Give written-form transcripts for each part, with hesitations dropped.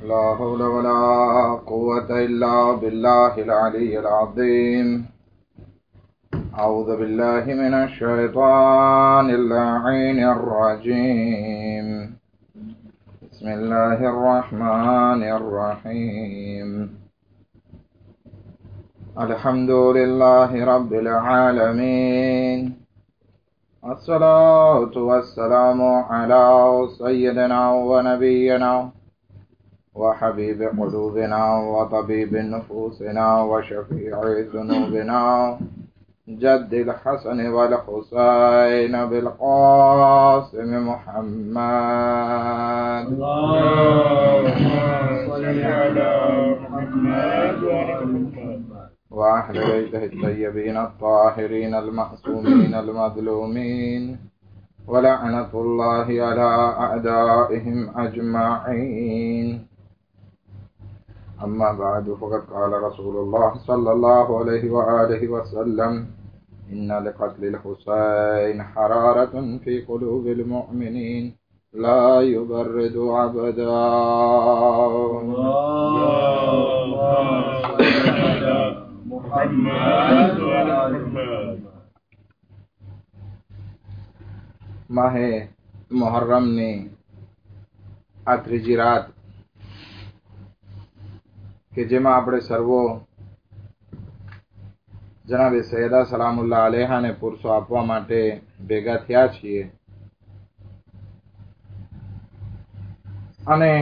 لا حول ولا قوة إلا بالله العلي العظيم. أعوذ بالله من الشيطان اللعين الرجيم. بسم الله الرحمن الرحيم. الحمد لله رب العالمين، الصلاة والسلام على سيدنا ونبينا وحبيب قلوبنا وطبيب نفوسنا وشفيع ذنوبنا جد الحسن والحسين بالقاسم محمد. اللهم صل على محمد وأهل بيته الطيبين الطاهرين المعصومين المظلومين، ولعنة الله على أعدائهم أجمعين. أما بعد، فقد قال رسول الله صلى الله عليه وآله وسلم: إن لقتل الحسين حرارة في قلوب المؤمنين لا يبرد أبدا. اللهم صل على محمد وعلى محمد. માહે મુહર્રમની આ ત્રીજી રાત કે જેમાં આપણે સર્વો જનાબે સૈયદા સલામુલ્લાહ અલેહાને પુરસો આપવા માટે ભેગા થયા છીએ, અને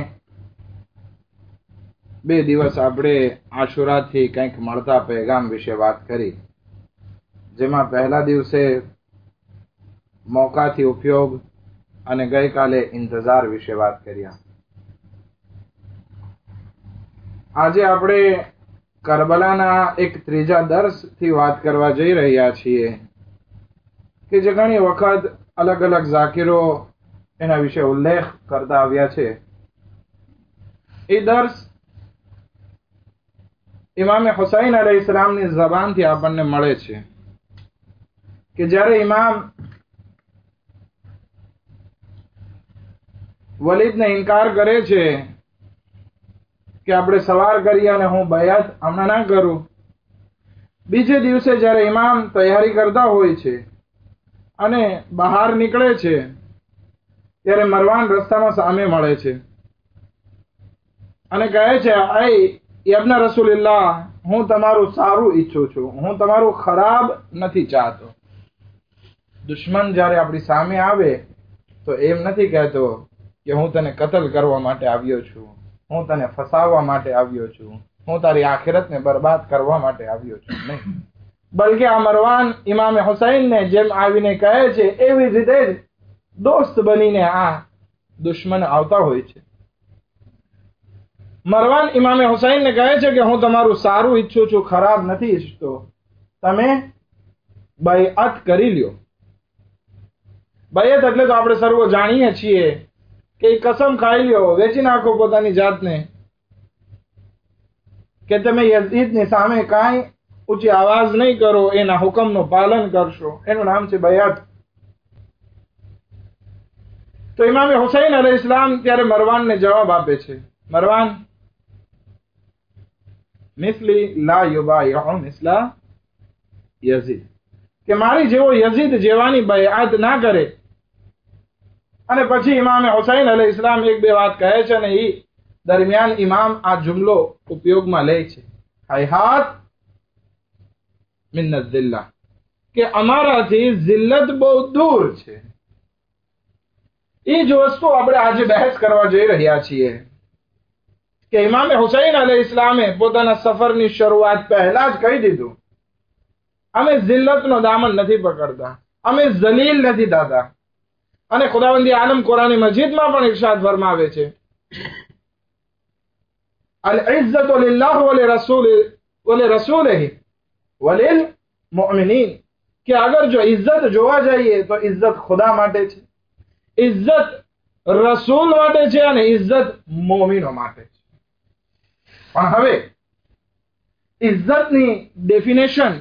બે દિવસ આપણે આશુરાથી કંઈક મળતા પેગામ વિશે વાત કરી, જેમાં પહેલા દિવસે મોકાથી ઉપયોગ અને ગઈકાલે ઇંતજાર વિશે વાત કર્યા. આજે આપણે કરબલાના એક ત્રીજા દર્શથી વાત કરવા જઈ રહ્યા છીએ કે જે ઘણી વખત અલગ અલગ ઝાકીરો એના વિશે ઉલ્લેખ કરતા આવ્યા છે. એ દર્શ ઇમામે હુસૈન અલૈહિસ્સલામની ઝબાનથી આપણને મળે છે કે જ્યારે ઇમામ વલીદને ઇનકાર કરે છે કે આપણે સવાર કરીએ અને હું બયાત હમણાં ના કરું, બીજે દિવસે જ્યારે ઇમામ તૈયારી કરતા હોય છે અને બહાર નીકળે છે ત્યારે મરવાન રસ્તામાં સામે મળે છે અને કહે છે: આય યબ્ન રસૂલિલ્લાહ, હું તમારું સારું ઈચ્છું છું, હું તમારું ખરાબ નથી ચાહતો. દુશ્મન જ્યારે આપણી સામે આવે તો એમ નથી કહેતો કે હું તને કતલ કરવા માટે આવ્યો છું, હું તને ફસાવવા માટે આવ્યો છું, હું તારી આખિરતને બરબાદ કરવા માટે આવ્યો છું. નહીં, બલકે આ મરવાન ઇમામે હુસૈનને જેમ આવીને કહે છે એવી રીતે જ દોસ્ત બનીને આ દુશ્મન આવતા હોય છે. મરવાન ઇમામે હુસૈનને કહે છે કે હું તમારું સારું ઈચ્છું છું, ખરાબ નથી ઈચ્છતો, તમે બૈઅત કરી લ્યો. બૈઅત એટલે તો આપણે સર્વ જાણીએ છીએ કે કસમ ખાઈ લ્યો, વેચી નાખો પોતાની જાતને કે તમે યઝીદની સામે કાંઈ ઊંચી આવાજ નહીં કરો, એના હુકમનું પાલન કરશો. એનું નામ છે બૈઅત. તો ઇમામે હુસૈન અલૈહિસ્સલામ ત્યારે મરવાનને જવાબ આપે છે: મરવાન, મિસ્લી લા યુબાયઉ મિસ્લા યઝીદ, કે મારી જેવો યઝીદ જેવાની બૈઅત ના કરે. અને પછી ઇમામે હુસૈન અલૈહિસ્સલામ એક બે વાત કહે છે અને એ દરમિયાન ઇમામ આ જુમલો ઉપયોગમાં લે છે: હૈહાત મિન અઝિલ્લા, કે અમારાથી જિલ્લત બહુ દૂર છે. એ જ વસ્તુ આપણે આજે બહેસ કરવા જઈ રહ્યા છીએ કે ઇમામે હુસૈન અલૈહિસ્સલામે પોતાના સફરની શરૂઆત પહેલા જ કહી દીધું, અમે જિલ્લતનો દામન નથી પકડતા, અમે જલીલ નથી થતા. અને ખુદાવંદી આલમ કુરાની મજીદમાં પણ ઇરશાદ ફરમાવે છે: અલ ઇઝ્ઝતુ લિલ્લાહ વ લિરસૂલિહી વ લિલ મુઅમિનીન, કે અગર જો ઇજ્જત જોવા જઈએ તો ઇજ્જત ખુદા માટે છે, ઇજ્જત રસૂલ માટે છે અને ઇજ્જત મોમિનો માટે છે. પણ હવે ઇજ્જતની ડેફિનેશન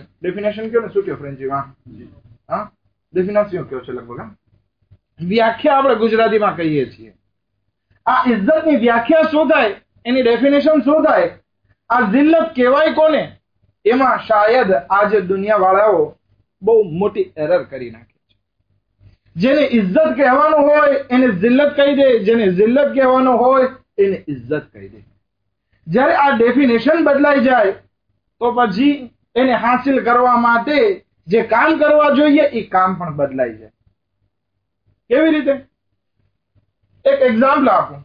કયો ને, શું કયો ફ્રેન્ચીમાં? હા, ડેફિનેશન કયો છે લગભગ? વ્યાખ્યા આપણે ગુજરાતીમાં કહીએ છીએ. આ ઇજ્જતની વ્યાખ્યા શું થાય એની ડેફિનેશન શું થાય? આ જિલ્લત કહેવાય કોને? એમાં શાયદ આજે દુનિયા વાળાઓ બહુ મોટી એરર કરી નાખે છે. જેને ઇજ્જત કહેવાનું હોય એને જિલ્લત કહી દે, જેને જિલ્લત કહેવાનું હોય એને ઇજ્જત કહી દે. જ્યારે આ ડેફિનેશન બદલાઈ જાય તો પછી એને હાસિલ કરવા માટે જે કામ કરવા જોઈએ એ કામ પણ બદલાઈ જાય. કેવી રીતે? એક એક્ઝામ્પલ આપું.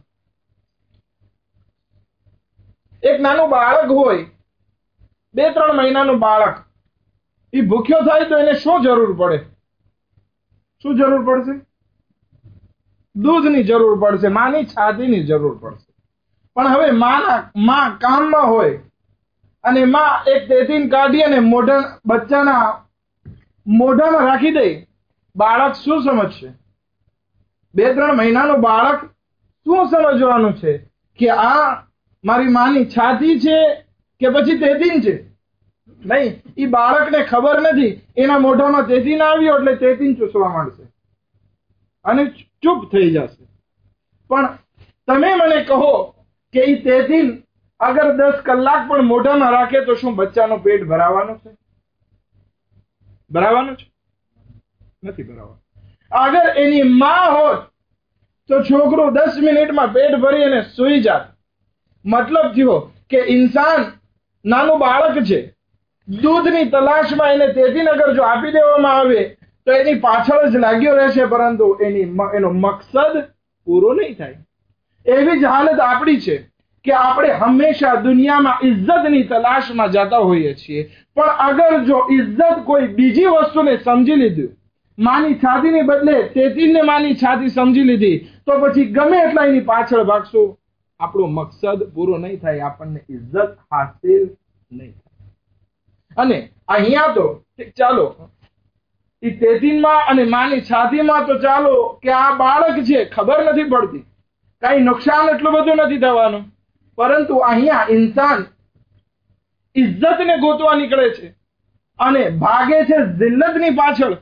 એક નાનું બાળક હોય, 2-3 મહિનાનું બાળક, એ ભૂખ્યો થાય તો એને શું જરૂર પડે? શું જરૂર પડશે? દૂધની જરૂર પડશે, માની છાતીની જરૂર પડશે. પણ હવે માં કામમાં હોય અને માં એક તેતીન કાઢી અને બચ્ચાના મોઢામાં રાખી દે, બાળક શું સમજશે? 2-3 મહિનાનું બાળક શું સમજવાનું છે કે આ મારી માની છાતી છે કે પછી તેતીન છે? નહીં, એ બાળકને ખબર નથી. એના મોઢામાં તેતીન આવ્યો એટલે તેતીન ચૂસવા માંડશે અને ચૂપ થઈ જશે. પણ તમે મને કહો કે એ તેતીન અગર 10 કલાક પણ મોઢામાં રાખે તો શું બચ્ચાનું પેટ ભરાવાનું છે? ભરાવાનું છે? નથી ભરાવાનું. અગર એની માં હોત તો છોકરો 10 મિનિટમાં પેટ ભરી અને સૂઈ જાત. મતલબ થયો કે ઇન્સાન નાનું બાળક છે, દૂધની તલાશમાં એને તેતીન અગર જો આપી દેવામાં આવે તો એની પાછળ જ લાગ્યો રહેશે, પરંતુ એનો મકસદ પૂરો નહીં થાય. એવી જ હાલત આપણી છે કે આપણે હંમેશા દુનિયામાં ઇજ્જતની તલાશમાં જતા હોઈએ છીએ, પણ અગર જો ઇજ્જત કોઈ બીજી વસ્તુને સમજી લીધું, માની છાતીને બદલે તેતીનને માની છાતી સમજી લીધી, તો પછી ગમે એટલા એની પાછળ ભાગશું, આપણો મકસદ પૂરો નહીં થાય, આપણને ઇજ્જત હાસિલ નહીં થાય. અને અહીંયા તો ચાલો એ તેતીનમાં અને માની છાતીમાં તો ચાલો કે આ બાળક છે, ખબર નથી પડતી, કઈ નુકસાન એટલું બધું નથી થવાનું, પરંતુ અહીંયા ઇન્સાન ઇજ્જતને ગોતવા નીકળે છે અને ભાગે છે જિલ્લતની પાછળ.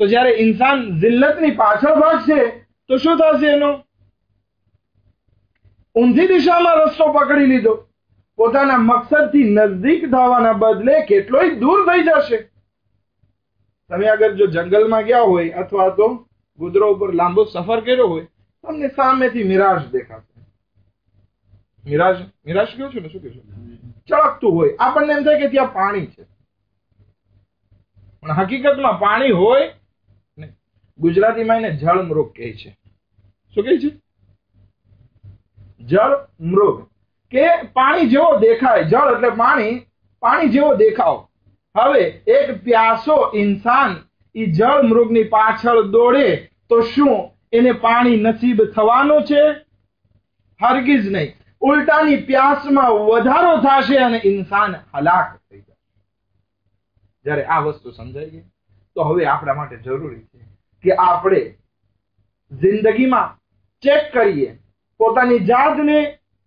તો જ્યારે ઇન્સાન જિલ્લતની પાછળ ભાગશે તો શું થશે? એનો ઊંધી દિશામાં રસ્તો પકડી લીધો, પોતાના મકસદથી નજદીક થવાના બદલે કેટલોય દૂર થઈ જશે. તમે અગર જો જંગલમાં ગયા હોય અથવા તો ગુદરો ઉપર લાંબો સફર કર્યો હોય, તમને સામેથી મિરાજ દેખાશે. મિરાજ કયો છો ને? શું કહો છો? ચળકતું હોય, આપણને એમ થાય કે ત્યાં પાણી છે, પણ હકીકતમાં પાણી હોય નહીં. ગુજરાતીમાં એને જળ મૃગ કહે છે. શું કહે છે? જળ મૃગ, કે પાણી જેવો દેખાય. જળ એટલે પાણી જેવો દેખાવ. હવે એક પ્યાસો ઇન્સાન એ જળ મૃગની પાછળ દોડે તો શું એને પાણી નસીબ થવાનું છે? હરગીઝ નહીં. ઉલટાની પ્યાસમાં વધારો થશે અને ઇન્સાન હલાક થઈ જશે. જ્યારે આ વસ્તુ સમજાઈ ગઈ તો હવે આપણા માટે જરૂરી છે કે આપણે જિંદગીમાં ચેક કરીએ, પોતાની જાતને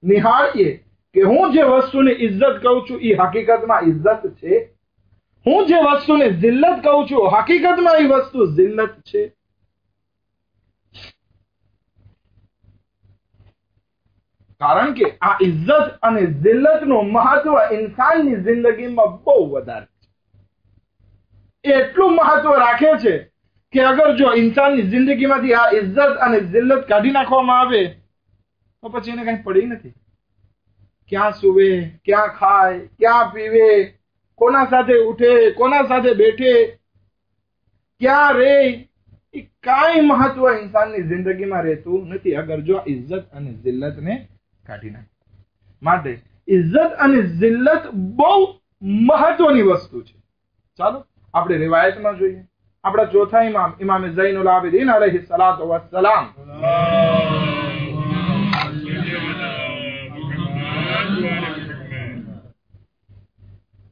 નિહાળીએ કે હું જે વસ્તુને ઇજ્જત કહું છું એ હકીકતમાં ઇજ્જત છે? હું જે વસ્તુને જિલ્લત કહું છું હકીકતમાં એ વસ્તુ જિલ્લત છે? કારણ કે આ ઇજ્જત અને જિલ્લતનું મહત્વ ઇન્સાનની જિંદગીમાં બહુ વધારે છે. એટલું મહત્વ રાખે છે કે અગર જો ઇન્સાનની જિંદગીમાંથી આ ઇજ્જત અને જિલ્લત કાઢી નાખવામાં આવે તો પછી એને કઈ પડી નથી. ક્યાં સુવે, ક્યાં ખાય, ક્યાં પીવે, કોના સાથે ઉઠે, કોના સાથે બેઠે, ક્યાં રે, એ કાંઈ મહત્વ ઇન્સાનની જિંદગીમાં રહેતું નથી અગર જો ઇજ્જત અને જિલ્લતને કાઢી નાખે. માટે ઇજ્જત અને જિલ્લત બહુ મહત્વની વસ્તુ છે. ચાલો આપણે રિવાયતમાં જોઈએ. આપણા ચોથા ઇમામ ઝૈનુલ આબિદીન અલૈહિ સલાતુ વસ્સલામ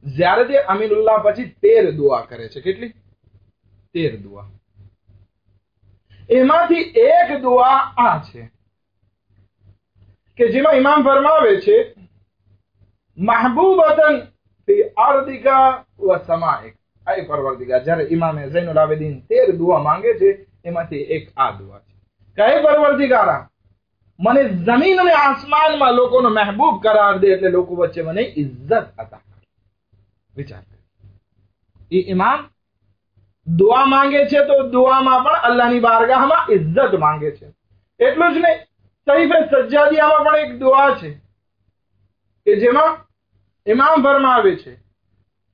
જ્યારે તે અમીનુલ્લાહ પછી 13 દુઆ કરે છે. કેટલી? 13 દુઆ. એમાંથી એક દુઆ આ છે કે જેમાં ઇમામ ફરમાવે છે મહબૂબતન ફી અર્દિકા વ સમાઇક. આય પરવરદિગાર, જ્યારે ઇમામ ઝૈનુલ આબિદીન 13 દુઆ માંગે છે એમાંથી એક આ દુઆ છે. કઈ પરવરદિગારા, મને જમીન અને આસમાનમાં લોકોનો મહેબૂબ કરાર દે, એટલે લોકો વચ્ચે મને ઇજ્જત અતા કરે. વિચાર કરો, એ ઇમામ દુઆ માંગે છે તો દુઆમાં પણ અલ્લાહની બારગાહમાં ઇજ્જત માંગે છે. એટલું જ નહીં, સહીફે સજ્જાદિયામાં પણ એક દુઆ છે કે જેમાં ઇમામ ફરમાવે છે,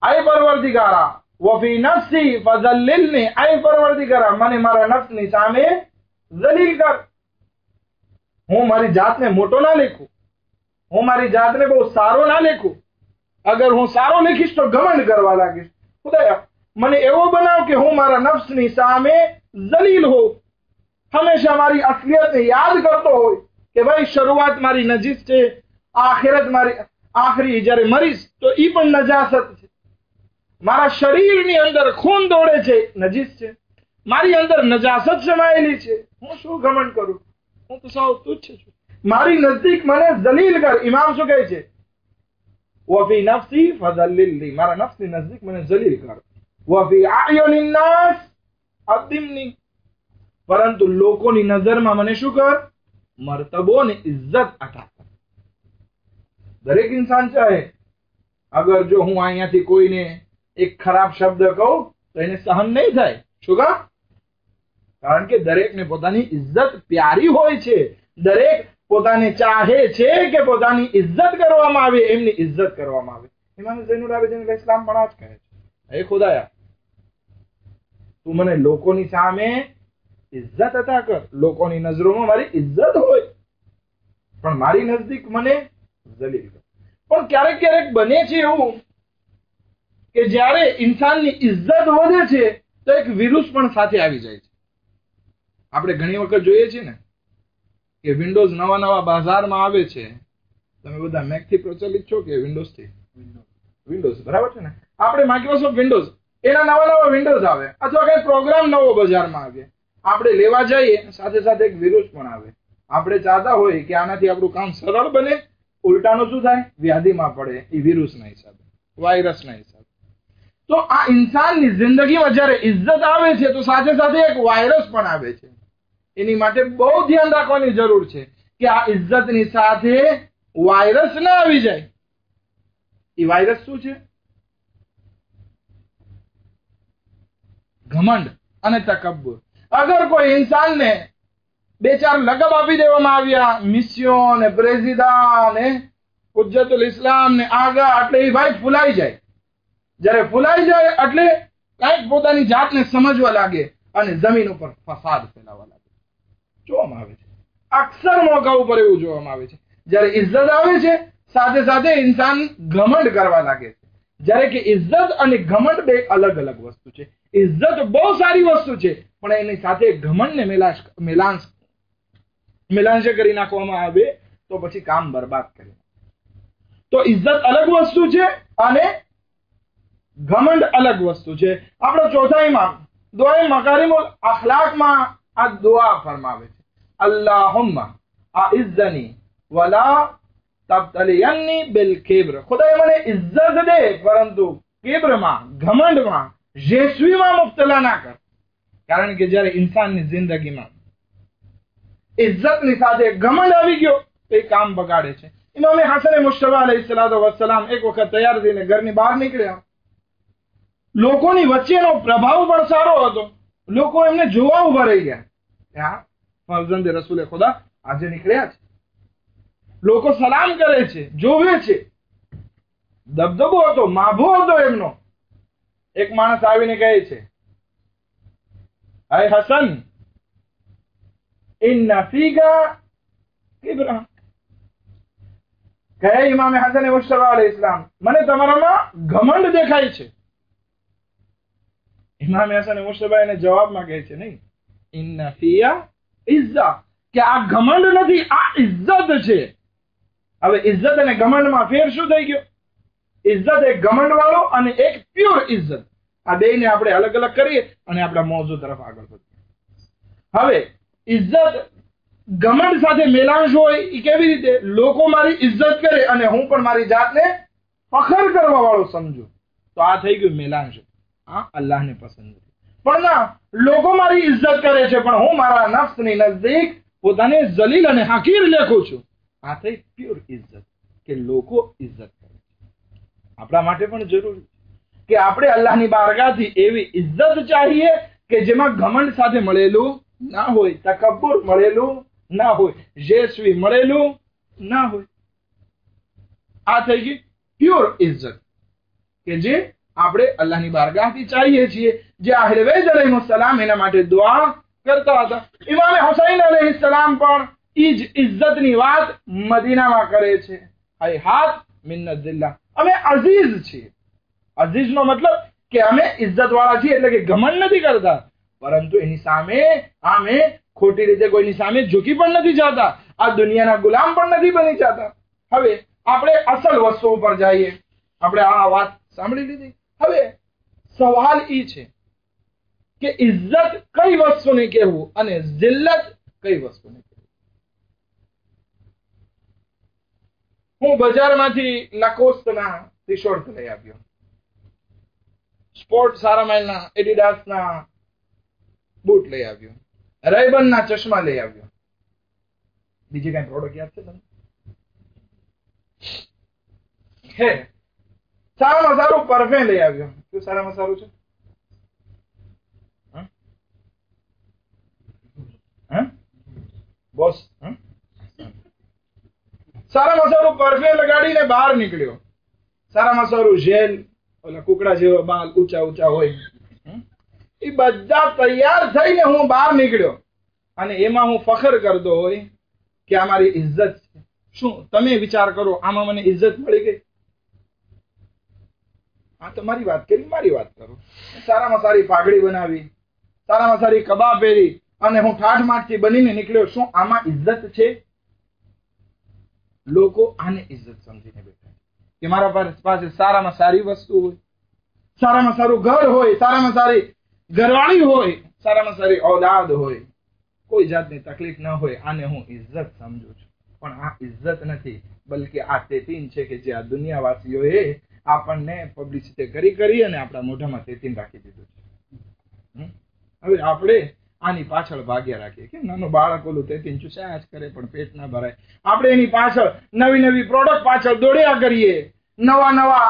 આય પરવરદિગારા વફી નફસી ફઝલ્લિલની, આય પરવરદિગારા મને મારા નફ્સની સામે જલીલ કર. હું મારી જાતને મોટો ના લેખું, હું મારી જાતને બહુ સારો ના લેખું. અગર હું સારો લેખીશ તો ઘમંડ કરવા લાગીશ. ખુદાયા મને એવો બનાવ કે હું મારા નફ્સની સામે જલીલ હોઉં, હંમેશા મારી અસલિયતને યાદ કરતો હોય કે ભાઈ શરૂઆત મારી નજીસ છે, આખિરત મારી આખરી જ્યારે મરીશ તો ઈ પણ નજાસત છે. મારા શરીરની અંદર ખૂન દોડે છે, નજીસ છે. મારી અંદર નજાસત સમાયેલી છે. હું શું ઘમંડ કરું? હું તો સાવ તુચ્છ છું. મારી નજદીક મને જલીલ કર. ઇમામ શું કહે છે? વફી નફસી ફઝલ્લિલની, મારા નફ્સની નજદીક મને જલીલ કર. વફી આયુનિન નાસ અદિમની, પરંતુ લોકોની નજરમાં મને શું કર? મર્તબો ને ઇજ્જત અતા કર. દરેક ઇન્સાન ચાહે અગર જો હું અહીંયાથી કોઈને એક ખરાબ શબ્દ કહું તો એને સહન નહીં થાય. શું કામ? કારણ કે દરેકને પોતાની ઇજ્જત પ્યારી હોય છે. દરેક પોતાને ચાહે છે કે પોતાની ઇજ્જત કરવામાં આવે, એમની ઇજ્જત કરવામાં આવે. ઇમામ ઝૈનુલ આબિદીન અલૈહિસ્સલામ પણ આ જ કહે છે, હે ખુદાયા તું મને લોકોની સામે ઇજ્જત અતા કર, લોકોની નજરોમાં મારી ઇજ્જત હોય પણ મારી નજદીક મને જલીલ કર. પણ ક્યારેક ક્યારેક બને છે એવું કે જ્યારે ઇન્સાનની ઇજ્જત વધે છે તો એક વિરુસ પણ સાથે આવી જાય છે. આપણે ઘણી વખત જોઈએ છીએ ને કે વિન્ડોઝ નવા નવા બજારમાં આવે છે. તમે બધા મેક થી પ્રચલિત છો કે વિન્ડોઝ થી? વિન્ડોઝ, બરાબર છે ને? આપણે માઇક્રોસોફ્ટ વિન્ડોઝ, એના નવા નવા વિન્ડોઝ આવે અથવા કઈ પ્રોગ્રામ નવો બજારમાં આવે, આપણે લેવા જઈએ સાથે સાથે એક વિરુસ પણ આવે. આપણે ચાહતા હોય કે આનાથી આપણું કામ સરળ બને, ઉલટાનું શું થાય? વ્યાધિમાં પડે. એ વિરુસના હિસાબે, વાયરસના હિસાબે. તો આ ઇન્સાનની જિંદગીમાં જ્યારે ઇજ્જત આવે છે તો સાથે સાથે એક વાયરસ પણ આવે છે. એની માટે બહુ ધ્યાન રાખવાની જરૂર છે કે આ ઇજ્જતની સાથે વાયરસ ના આવી જાય. એ વાયરસ શું છે? ઘમંડ અને તકબ્બુર. અગર કોઈ ઇન્સાનને બે ચાર લકબ આપી દેવામાં આવ્યા, મિસ્યો ને પ્રેસિડા ને હુજ્જતુલ ઇસ્લામ ને આગા, એટલે એ ભાઈ ફૂલાઈ જાય. જ્યારે ફૂલાઈ જાય એટલે કંઈક પોતાની જાતને સમજવા લાગે અને જમીન ઉપર ફસાદ ફેલાવવા લાગે. જોવામાં આવે છે અક્સર મોકા ઉપર એવું જોવામાં આવે છે. જ્યારે ઇજ્જત આવે છે સાથે સાથે ઇન્સાન ઘમંડ કરવા લાગે છે. જ્યારે કે ઇજ્જત અને ઘમંડ બે અલગ અલગ વસ્તુ છે. ઇજ્જત બહુ સારી વસ્તુ છે પણ એની સાથે ઘમંડને મેલાંશ કરી નાખવામાં આવે તો પછી કામ બરબાદ કરે. તો ઇજ્જત અલગ વસ્તુ છે અને ઘમંડ અલગ વસ્તુ છે. આપણો ચોથા ઇમામ દુઆએ મકારિમુલ અખલાકમાં આ દુઆ ફરમાવે છે, અલ્લાહુમ્મા અઇઝ્ઝની વલા તબ્તલિયન્ની બિલ કિબ્ર. ખુદાએ મને ઇજ્જત દે પરંતુ કિબ્રમાં, ઘમંડમાં, જેસવીમાં મુબ્તલા ના કર. કારણ કે જ્યારે ઇન્સાનની જિંદગીમાં ઇજ્જતની સાથે ઘમંડ આવી ગયો તો એ કામ બગાડે છે. ઇમામે હસન મુશ્તબા અલૈહિસ્સલાતુ વસ્સલામ એક વખત તૈયાર થઈને ઘરની બહાર નીકળ્યા. લોકોની વચ્ચેનો પ્રભાવ પણ સારો હતો. લોકો એમને જોવા ઉભા રહી ગયા. ત્યાં ફરજંદ રસૂલે ખુદા આજે નીકળ્યા છે. લોકો સલામ કરે છે, જોવે છે. દબદબો હતો, માભો હતો એમનો. એક માણસ આવીને કહે છે, હે હસન, ઇન્ના ફીકા કિબ્રા. કહે ઇમામે હસન મુશ્તબા અલૈહિસ્સલામ, મને તમારામાં ઘમંડ દેખાય છે. ઇમામ હસન મુશ્તબા એને જવાબમાં કહે છે, નહીં, ઇન્ના ફિયા ઇઝ્ઝા, કે આ ઘમંડ નથી, આ ઇજ્જત છે. હવે ઇજ્જત અને ઘમંડમાં ફેર શું થઈ ગયો? ઇજ્જત એક ઘમંડ વાળો અને એક પ્યોર ઇજ્જત. આ બેને આપણે અલગ અલગ કરીએ અને આપણા મોજુ તરફ આગળ વધીએ. હવે ઇજ્જત ઘમંડ સાથે મેલાંશ હોય એ કેવી રીતે? લોકો મારી ઇજ્જત કરે અને હું પણ મારી જાતને ફખર કરવા વાળો સમજુ, તો આ થઈ ગયું મેલાંશ. આ અલ્લાહને પસંદ નથી. પણ ના, લોકો મારી ઇજ્જત કરે છે પણ હું મારા નફ્સની નજદીક પોતાને જલીલ અને હકીર લેખું છું. આ થઈ પ્યોર ઇજ્જત, કે લોકો ઇજ્જત કરે. આપણા માટે પણ જરૂરી કે આપણે અલ્લાહની બારગાહથી એવી ઇજ્જત ચાહીએ કે જેમાં ઘમંડ સાથે મળેલું ના હોય, તકબ્બુર મળેલું ના હોય, જેસવી મળેલું ના હોય. આ થઈ ગઈ પ્યોર ઇજ્જત કે જે આપણે અલ્લાહની બારગાહથી ચાહીએ છીએ, જે અહેલે બેત અલૈહિસ્સલામ એના માટે દુઆ કરતા હતા. ઇમામ હુસૈન અલૈહિસ્સલામ પણ ઈ જ ઇજ્જતની વાત મદીનામાં કરે છે. હૈહાત મિન અઝિલ્લા, અમે અઝીઝ છીએ. અઝીઝનો મતલબ કે અમે ઇજ્જત વાળા છીએ, એટલે કે ઘમંડ નથી કરતા, પરંતુ એની સામે અમે ખોટી રીતે કોઈની સામે ઝૂકી પણ નથી જતા, આ દુનિયાના ગુલામ પણ નથી બની જતા. હવે આપણે અસલ વસ્તુ ઉપર જઈએ. આપણે આ વાત સાંભળી લીધી. હવે સવાલ ઈ છે કે ઇજ્જત કઈ વસ્તુને કહેવું અને જિલ્લત કઈ વસ્તુને કહેવું. હું બજારમાંથી લાકોસ્ટના ટી શર્ટ લઈ આવ્યો, સ્પોર્ટ સારા માઇલના એડિડાસના બૂટ લઈ આવ્યો, રેબનના ચશ્મા લઈ આવ્યો. બીજી કઈ પ્રોડક્ટ યાદ છે તમને? હે, સારામાં સારું પરફ્યુમ લઈ આવ્યો. શું સારામાં સારું છે? બોસ, સારામાં સારું પરફ્યુમ લગાડીને બહાર નીકળ્યો. સારામાં સારું જેલ, ઓલા કુકડા જેવા બાલ ઊંચા ઊંચા હોય, એ બધા તૈયાર થઈને હું બહાર નીકળ્યો અને એમાં હું ફખર કરતો હોય કે આ મારી ઇજ્જત છે. શું તમે વિચાર કરો, આમાં મને ઇજ્જત મળી ગઈ? આ તો મારી વાત કરી, મારી વાત કરો. સારામાં સારી પાઘડી બનાવી, સારામાં સારી કબા પહેરી અને હું ઠાઠમાઠથી બનીને નીકળ્યો. શું આમાં ઇજ્જત છે? લોકો આને ઇજ્જત સમજીને બેઠા કે મારા પાસે સારામાં સારી વસ્તુ હોય, સારામાં સારું ઘર હોય, સારામાં સારી ઘરવાળી હોય, સારામાં સારી ઔલાદ હોય, કોઈ જાતની તકલીફ ન હોય, આને હું ઇજ્જત સમજુ છું. પણ આ ઇજ્જત નથી, બલકે આ તેતીન છે કે જે આ દુનિયાવાસીઓએ આપણને પબ્લિસિટી કરી અને આપણા મોઢામાં તેતીન રાખી દીધું છે. હવે આપણે આની પાછળ ભાગ્યા રાખીએ કે નાનો બાળક ઓલું તેતીન ચૂસ્યા જ કરે પણ પેટ ના ભરાય. આપણે એની પાછળ નવી નવી પ્રોડક્ટ પાછળ દોડ્યા કરીએ, નવા નવા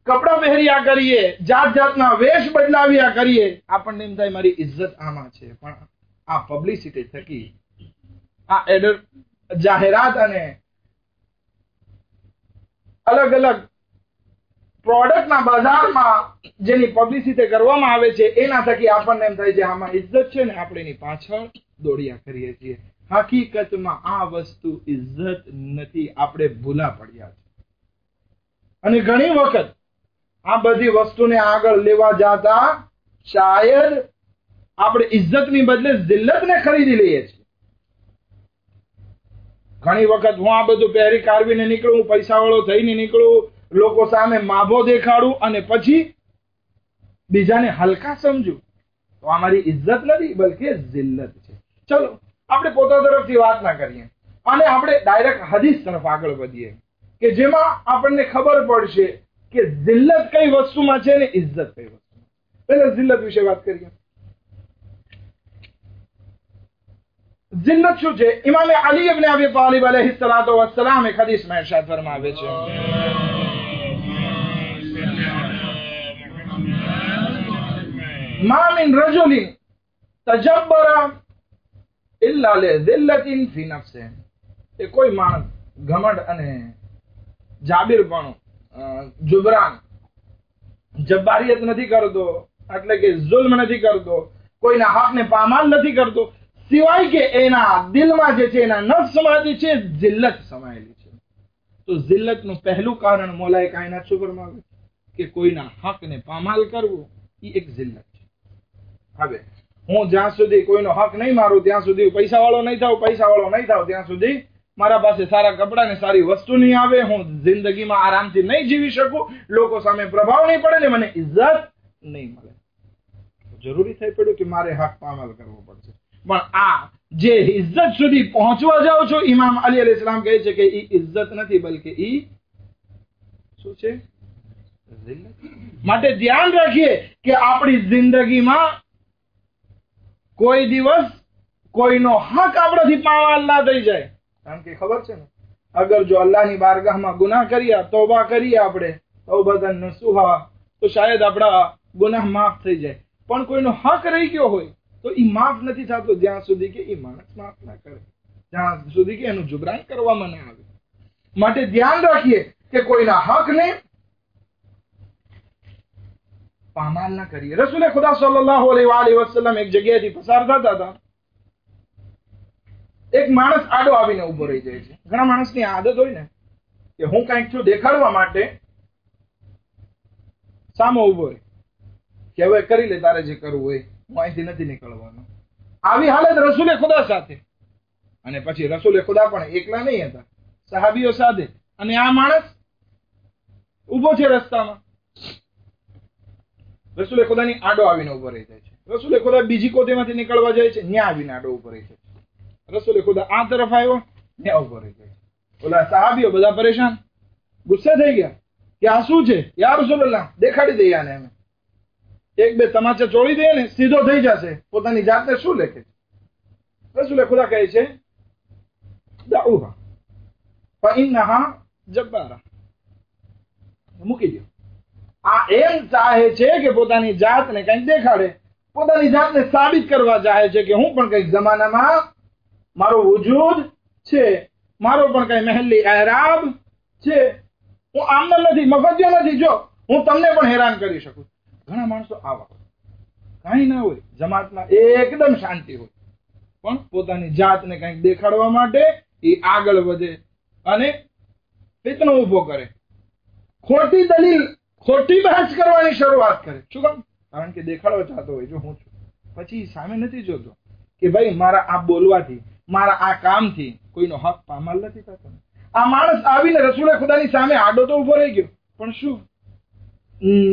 કપડા પહેર્યા કરીએ, જાત જાતના વેશ બદલાવ્યા કરીએ. આપણને એમ થાય મારી ઇજ્જત આમાં છે, પણ આ પબ્લિસિટી થકી, આ જાહેરાત અને અલગ અલગ પ્રોડક્ટના બજારમાં જેની પબ્લિસિટી કરવામાં આવે છે એના થકી આપણને એમ થાય છે આમાં ઇજ્જત છે ને આપણે એની પાછળ દોડ્યા કરીએ છીએ. હકીકતમાં આ વસ્તુ ઇજ્જત નથી, આપણે ભૂલા પડ્યા છે. અને ઘણી વખત આ બધી વસ્તુને આગળ લેવા જતા શાયદ આપણે ઇજ્જતની બદલે જિલ્લતને ખરીદી લઈએ છીએ. ઘણી વખત હું આ બધું પહેરી કારવીને નીકળું, પૈસા વાળો થઈને નીકળું, લોકો સામે માભો દેખાડું અને પછી બીજાને હલકા સમજુ, તો આ મારી ઇજ્જત નથી બલકે જિલ્લત છે. ચલો આપણે પોતા તરફથી વાત ના કરીએ અને આપણે ડાયરેક્ટ હદીસ તરફ આગળ વધીએ કે જેમાં આપણને ખબર પડશે કે જિલ્લત કઈ વસ્તુમાં છે ને ઇજ્જત કઈ વસ્તુમાં. પહેલા જિલ્લત વિશે વાત કરીએ. જિલ્લત શું છે? ઇમામ અલી ઇબ્ન અબી તાલિબ અલૈહિસ્સલાતુ વસ્સલામ એક હદીસમાં ઇરશાદ ફરમાવે છે, મા મિન રજુલિન તજબ્બરા ઇલ્લા લિઝિલ્લતિન ફી નફસિહી. એ કોઈ માણસ ઘમંડ અને જાબીરપણું, જુબરાન, જબ્બારિયત નથી કરતો, એટલે કે જુલ્મ નથી કરતો, કોઈના હકને પામાલ નથી કરતો, સિવાય કે એના દિલમાં જે છે, એના નફ્સમાં જે છે જિલ્લત સમાયેલી છે. તો જિલ્લતનું પહેલું કારણ મોલાએ કાયનાત શું ફરમાવ્યું કે કોઈના હકને પામાલ કરવું એ એક જિલ્લત છે. હવે હું જ્યાં સુધી કોઈનો હક નહીં મારું ત્યાં સુધી પૈસા વાળો નહીં થાવ ત્યાં સુધી મારા પાસે સારા કપડા ને સારી વસ્તુ નહીં આવે, હું જિંદગીમાં આરામથી નહીં જીવી શકું, લોકો સામે પ્રભાવ નહીં પડે ને મને ઇજ્જત નહીં મળે. જરૂરી થઈ પડ્યું કે મારે હક પામાલ કરવો પડશે. પણ આ જે ઇજ્જત સુધી પહોંચવા જાઓ છો, ઇમામ અલી અલૈહિસ્સલામ કહે છે કે એ ઇજ્જત નથી બલકે એ શું છે? જિલ્લત. માટે ધ્યાન રાખીએ કે આપણી જિંદગીમાં કોઈ દિવસ કોઈનો હક આપણાથી પામાલ ના થઈ જાય. કારણ કે ખબર છે ને, અગર જો અલ્લાહની બારગાહમાં ગુનાહ કર્યા, તોબા કરીએ આપણે, તૌબતન નસુહા, તો શાયદ આપણા ગુનાહ માફ થઈ જાય. પણ કોઈનો હક રહી ગયો હોય તો એ માફ નથી થતો જ્યાં સુધી કે એ માણસ માફ ના કરે, જ્યાં સુધી કે એનું જુબરાન કરવામાં ના આવે. માટે ધ્યાન રાખીએ કે કોઈના હકને પામાલ ના કરીએ. રસૂલે ખુદા સલ્લલ્લાહુ અલૈહિ વસલ્લમ એક જગ્યાએથી પસાર થતા હતા. એક માણસ આડો આવીને ઉભો રહી જાય છે. ઘણા માણસની આદત હોય ને કે હું કંઈક છું દેખાડવા માટે સામો ઉભો હોય કે હવે કરી લે તારે જે કરવું હોય, હું અહીંથી નથી નીકળવાનો. આવી હાલત રસૂલે ખુદા સાથે. અને પછી રસૂલે ખુદા પણ એકલા નહીં હતા, સહાબીઓ સાથે. અને આ માણસ ઉભો છે રસ્તામાં. રસૂલે ખુદાની આડો આવીને ઉભો રહી જાય છે. રસૂલે ખુદા બીજી કોટેમાંથી નીકળવા જાય છે, ન્યા આવીને આડો ઉભો રહી જાય છે. રસૂલે ખુદા આ તરફ આવ્યો, ન્યા ઉભો રહી જાય છે. ઓલા સહાબીઓ બધા પરેશાન, ગુસ્સે થઈ ગયા કે આ શું છે યા રસૂલલ્લાહ, દેખાડી દઈએ આને. અમે એક બે તમાચા ચોળી દઈએ ને સીધો થઈ જશે. પોતાની જાતને શું લેખે છે? રસૂલે ખુદા કહે છે દાઉહા ફઇન્નહા જબ્બારા, મૂકી દો. આ એમ ચાહે છે કે પોતાની જાતને કંઈક દેખાડે, પોતાની જાતને સાબિત કરવા ચાહે છે કે હું પણ કંઈક જમાનામાં મારો વજૂદ છે, મારો પણ કઈ મહેલી એરાબ છે. હું આમને નથી, મફતિયો નથી. જો હું તમને પણ હેરાન કરી શકું. ઘણા માણસો આવા કઈ ના હોય, જમાતમાં એકદમ શાંતિ હોય, પણ પોતાની જાતને કંઈક દેખાડવા માટે એ આગળ વધે અને ફિતનો ઉભો કરે, ખોટી દલીલ, ખોટી બહસ કરવાની શરૂઆત કરે. શું કામ? કારણ કે દેખાડવા ચાહતો હોય જો હું છું. પછી સામે નથી જોતો કે ભાઈ મારા આ બોલવાથી, મારા આ કામથી કોઈનો હક પામાલ નથી થતો. આ માણસ આવીને રસૂલે ખુદાની સામે આડો તો ઉભો રહી ગયો, પણ શું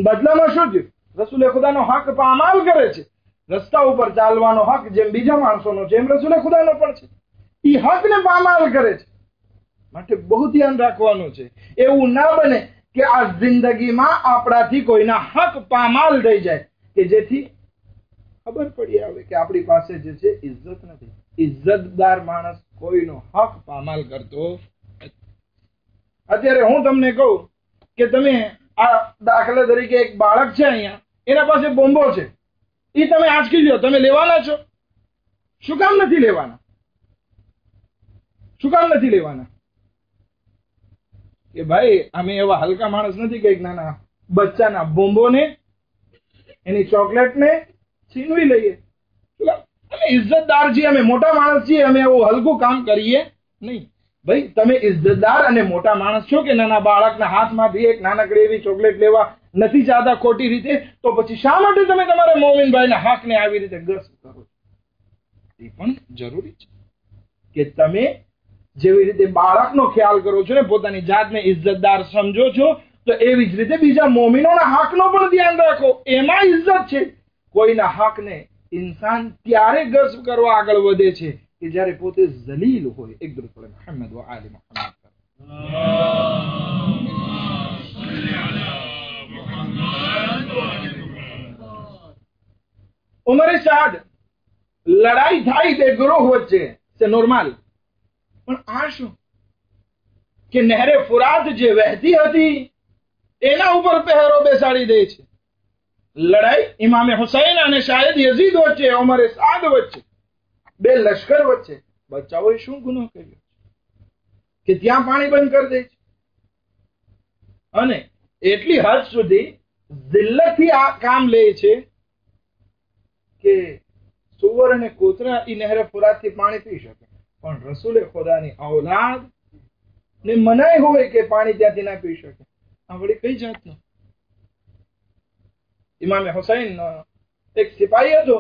બદલામાં શું થયું? રસૂલે ખુદાનો હક પામાલ કરે છે. રસ્તા ઉપર ચાલવાનો હક જેમ બીજા માણસોનો છે એમ રસૂલે ખુદાનો પણ છે. એ હકને પામાલ કરે છે. માટે બહુ ધ્યાન રાખવાનું છે. એવું ના બને કે આ જિંદગીમાં આપણાથી કોઈના હક પામાલ થઈ જાય કે જેથી ખબર પડી આવે કે આપણી પાસે જે છે ઇજ્જત નથી. ઇજ્જતદાર માણસ કોઈનો હક પામાલ કરતો. અત્યારે હું તમને કહું કે તમે આ દાખલા તરીકે એક બાળક છે અહીંયા, એના પાસે બોમ્બો છે, એ તમે આંચકી લ્યો, તમે લેવાના છો? શું કામ નથી લેવાના? શું કામ નથી લેવાના? કે ભાઈ અમે એવા હલકા માણસ નથી કે નાના બચ્ચાના બોમ્બોને, એની ચોકલેટને છીનવી લઈએ. અમે ઇજ્જતદાર છીએ, અમે મોટા માણસ છીએ, અમે એવું હલકું કામ કરીએ નહીં. ભાઈ તમે ઇજ્જતદાર અને મોટા માણસ છો કે નાના બાળકના હાથમાંથી એક નાનકડી એવી ચોકલેટ લેવા નથી ચાહતા ખોટી રીતે, તો પછી શા માટે તમે તમારા મોમિનભાઈના હકને આવી રીતે ગસ્ત કરો? એ પણ જરૂરી છે કે તમે જેવી રીતે બાળકનો ખ્યાલ કરો છો ને, પોતાની જાતને ઇજ્જતદાર સમજો છો, તો એવી જ રીતે બીજા મોમિનોના હકનો પણ ધ્યાન રાખો. એમાં ઇજ્જત છે. કોઈના હકને ઇન્સાન ત્યારે ગસ્પ કરવા આગળ વધે છે કે જ્યારે પોતે જલીલ હોય. એક દરૂદ પડે મુહમ્મદ વ આલે મુહમ્મદ. ઉમરે સાદ લડાઈ થાય બે ગ્રોહ વચ્ચે છે નોર્મલ, પણ આ શું કે નહેરે ફુરાત જે વહેતી હતી એના ઉપર પહેરો બેસાડી દે છે. લડાઈ ઇમામે હુસૈન અને શાયદ યઝીદ વચ્ચે, ઉમરે સાદ વચ્ચે, બે લશ્કર વચ્ચે. બચ્ચાઓએ શું ગુનો કર્યો કે ત્યાં પાણી બંધ કરી દે છે? અને એટલી હદ સુધી જિલ્લતથી આ કામ લે છે કે સુવર અને કૂતરા ઈ નહેરે ફુરાતથી પાણી પી શકે, પણ રસૂલે ખુદાની ઔલાદ ને મનાઈ હોય કે પાણી ત્યાંથી ના પી શકે. આ વળી કઈ જાતનું? ઇમામે હુસૈન એક સિપાહી હતો,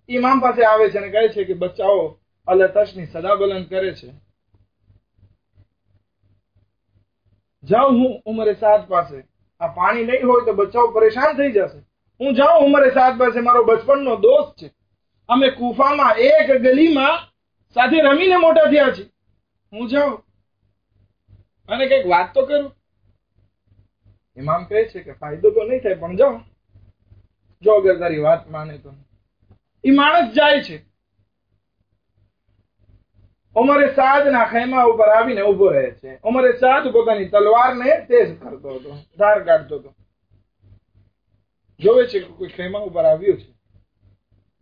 ઇમામ પાસે આવે છે અને કહે છે કે બચ્ચાઓ અલ્લાહ તશની સદા બુલંદ કરે છે, જાઉં હું ઉમરે સાદ પાસે, આ પાણી નહીં હોય તો બચ્ચાઓ પરેશાન થઈ જશે. હું જાઉં ઉમરે સાદ પાસે, મારો બચપનનો દોસ્ત છે, અમે કુફામાં એક ગલીમાં સાથે રમીને મોટા થયા છીએ. હું જાઉં અને કઈક વાત તો કરું. ઇમામ કહે છે કે ફાયદો તો નહીં થાય, પણ જાઓ, જો અગર તારી વાત માને તો. એ માણસ જાય છે. ઉમરે સાદના ખૈમા ઉપર આવીને ઉભો રહે છે. ઉમરે સાદ પોતાની તલવારને તેજ કરતો હતો, ધાર કાઢતો હતો. જોવે છે કે કોઈ ખૈમા ઉપર આવ્યું છે,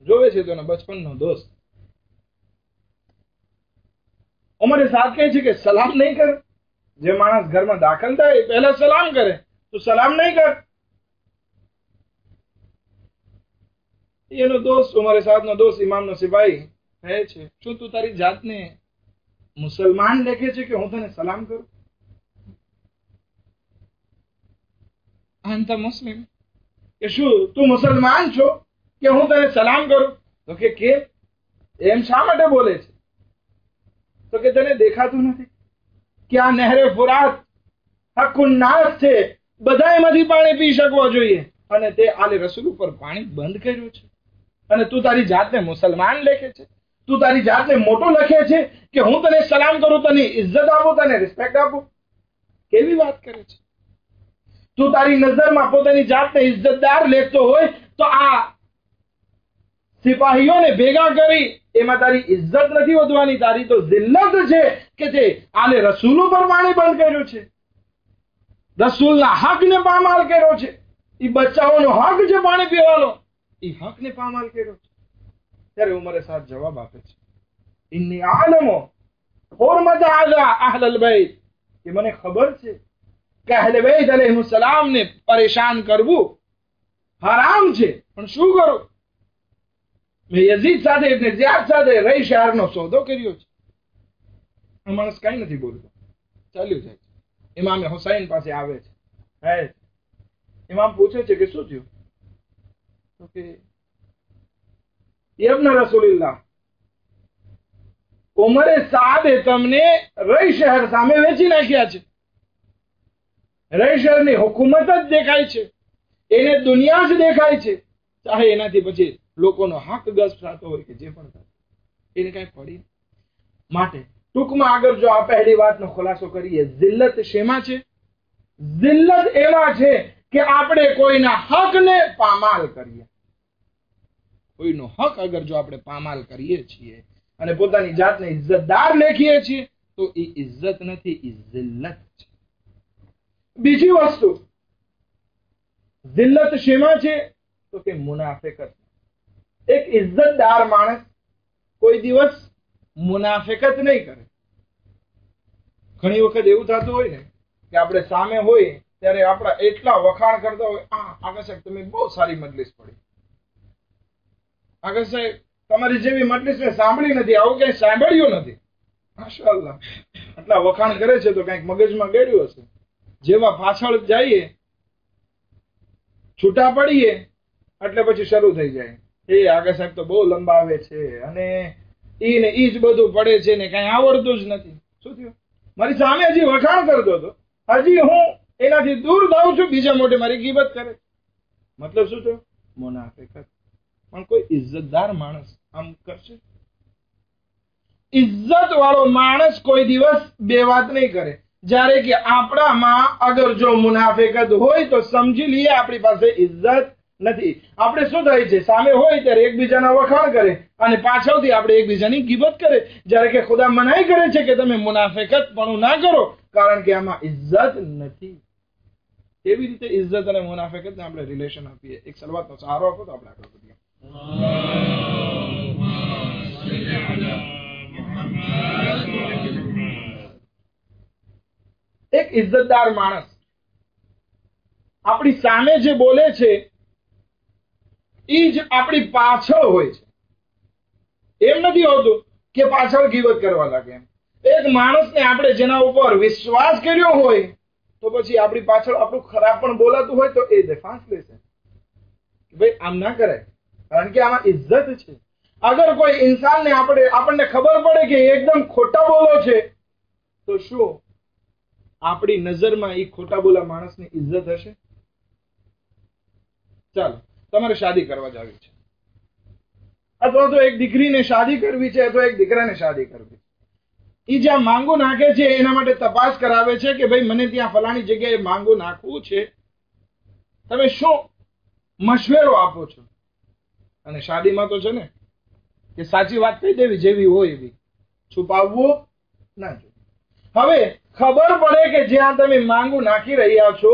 જોવે છે તો એનો બચપનનો દોસ્ત. ઉમરે સાદ કહે છે કે સલામ નહીં કર. જે માણસ ઘરમાં દાખલ થાય પહેલા સલામ કરે, તો સલામ નહીં કર. એનો દોસ્ત, ઉમરે સાદનો દોસ્ત, ઇમામનો સિપાહી કહે છે, શું તું તારી જાતને મુસલમાન લેખે છે કે હું તને સલામ કરું? અંત મુસ્લિમ, કે શું તું મુસલમાન છો કે હું તને સલામ કરું? તો કે કેમ, એમ શા માટે બોલે છે? તો કે તને દેખાતું નથી કે આ નહેરે ફુરાત હક્કુન નાસ છે, બધા એમાંથી પાણી પી શકવા જોઈએ, અને તે આલે રસૂલ ઉપર પાણી બંધ કર્યું છે, અને તું તારી જાતને મુસલમાન લેખે છે? તું તારી જાતને મોટો લખે છે કે હું તને સલામ કરું, તને ઇજ્જત આપું, તને રિસ્પેક્ટ આપું? કેવી વાત કરે છે? તું તારી નજરમાં પોતાની જાતને ઇજ્જતદાર લેખતો હોય તો આ સિપાહીઓને ભેગા કરી એમાં તારી ઇજ્જત નથી વધવાની, તારી તો જિલ્લત છે કે તે આલે રસૂલ ઉપર પાણી બંધ કર્યું છે, રસૂલના હકને પામાલ કર્યો છે. એ બચ્ચાઓનો હક છે પાણી પીવાનો, એ હકને પામાલ કર્યો છે. ત્યારે ઉમરે સાદ જવાબ આપે છે, ઇન્ની આલમો હુરમત આલા અહલલ બેત, કે મને ખબર છે કે અહલે બેત અલૈહિસ સલામને પરેશાન કરવું હરામ છે, પણ શું કરું? મેં યઝીદ સાથે, ઇબ્ન ઝિયાદ સાથે રહી શહેરનો સોદો કર્યો છે. આ માણસ કઈ નથી બોલતો, ચાલ્યું જાય છે. ઇમામે હુસૈન પાસે આવે છે. ઇમામ પૂછે છે કે શું થયું? તો કે ઇબ્ન રસૂલિલ્લાહ, ઉમરે સાદે તમને રઈ શહેર સામે વેચી નાખ્યા છે. રઈ શહેરની હુકુમત જ દેખાય છે, એને દુનિયા જ દેખાય છે, ચાહે એનાથી પછી લોકોનો હક ગસ્પ થતો હોય કે જે પણ થતું, એને કઈ પડી. માટે ટૂંકમાં આગળ જો આ પહેલી વાતનો ખુલાસો કરીએ, જિલ્લત શેમાં છે? જિલ્લત એમાં છે કે આપણે કોઈના હકને પામાલ કરીએ. કોઈનો હક અગર જો આપણે પામાલ કરીએ છીએ અને પોતાની જાતને ઇજ્જતદાર લેખીએ છીએ તો એ ઇજ્જત નથી, એ જિલ્લત છે. બીજી વસ્તુ, જિલ્લત શેમાં છે? તો કે મુનાફિકત. એક ઇજ્જતદાર માણસ કોઈ દિવસ મુનાફિકત નહીં કરે. ઘણી વખત એવું થતું હોય ને કે આપણે સામે હોય ત્યારે આપણા એટલા વખાણ કરતા હોય, આગળ સાહેબ તમે બહુ સારી મજલિસ પડી, આગળ સાહેબ તમારી જેવી મજલિસ મેં સાંભળી નથી, આવું કઈ સાંભળ્યું નથી, માશાઅલ્લાહ, આટલા વખાણ કરે છે તો કઈક મગજમાં ગળ્યું હશે. જેવા પાછળ જઈએ, છૂટા પડીએ એટલે પછી શરૂ થઈ જાય, એ આગળ સાહેબ તો બહુ લંબાવે છે અને ઈ જ બધું પડે છે ને કઈ આવડતું જ નથી. શું થયું? મારી સામે હજી વખાણ કરતો હતો, હજી હું એનાથી દૂર જાઉં છું, બીજા મોઢે મારી ગીબત કરે. મતલબ શું થયું? મુનાફિકત. પણ કોઈ ઇજ્જતદાર માણસ આમ કરશે? ઇજ્જત વાળો માણસ કોઈ દિવસ બે વાત નહીં કરે. જ્યારે કે આપણામાં અગર જો મુનાફિકત હોય તો સમજી લઈએ આપણી પાસે ઇજ્જત નથી. આપણે શું થાય છે, સામે હોય ત્યારે એકબીજાના વખાણ કરે અને પાછળથી આપણે એકબીજાની ગીબત કરે. જ્યારે કે ખુદા મનાઈ કરે છે કે તમે મુનાફિકત પણ ના કરો, કારણ કે આમાં ઇજ્જત નથી. કેવી રીતે ઇજ્જત અને મુનાફિકતને આપણે રિલેશન આપીએ? એક સલવાતનો સહારો આપો તો આપણે આગળ વધીએ. એક ઇજ્જતદાર માણસ આપણી સામે જે બોલે છે એ જ આપણી પાછળ હોય છે. એમ નથી હોતું કે પાછળ ગીબત કરવા લાગે. એક માણસને આપણે જેના ઉપર વિશ્વાસ કર્યો હોય તો પછી આપણી પાછળ આપણું ખરાબ પણ બોલાતું હોય તો એ દેફાંસ લેશે કે ભાઈ આમ ના કરાય, કારણ કે આમાં ઇજ્જત છે. અગર કોઈ ઇન્સાનને આપણને ખબર પડે કે એકદમ ખોટા બોલો છે તો શું આપણી નજરમાં એ ખોટા બોલા માણસની ઇજ્જત હશે? ચાલો, તમારે શાદી કરવા જાવી છે, અથવા તો એક દીકરીને શાદી કરવી છે, અથવા એક દીકરાને શાદી કરવી છે. એ જ્યાં માંગુ નાખે છે એના માટે તપાસ કરાવે છે કે ભાઈ મને ત્યાં ફલાણી જગ્યાએ માંગુ નાખવું છે, તમે શું મશવરો આપો છો? અને શાદીમાં તો છે ને કે સાચી વાત કહી દેવી, જેવી હોય એવી. છુપાવવું ના જોઈએ. હવે ખબર પડે કે જ્યાં તમે માંગુ નાખી રહ્યા છો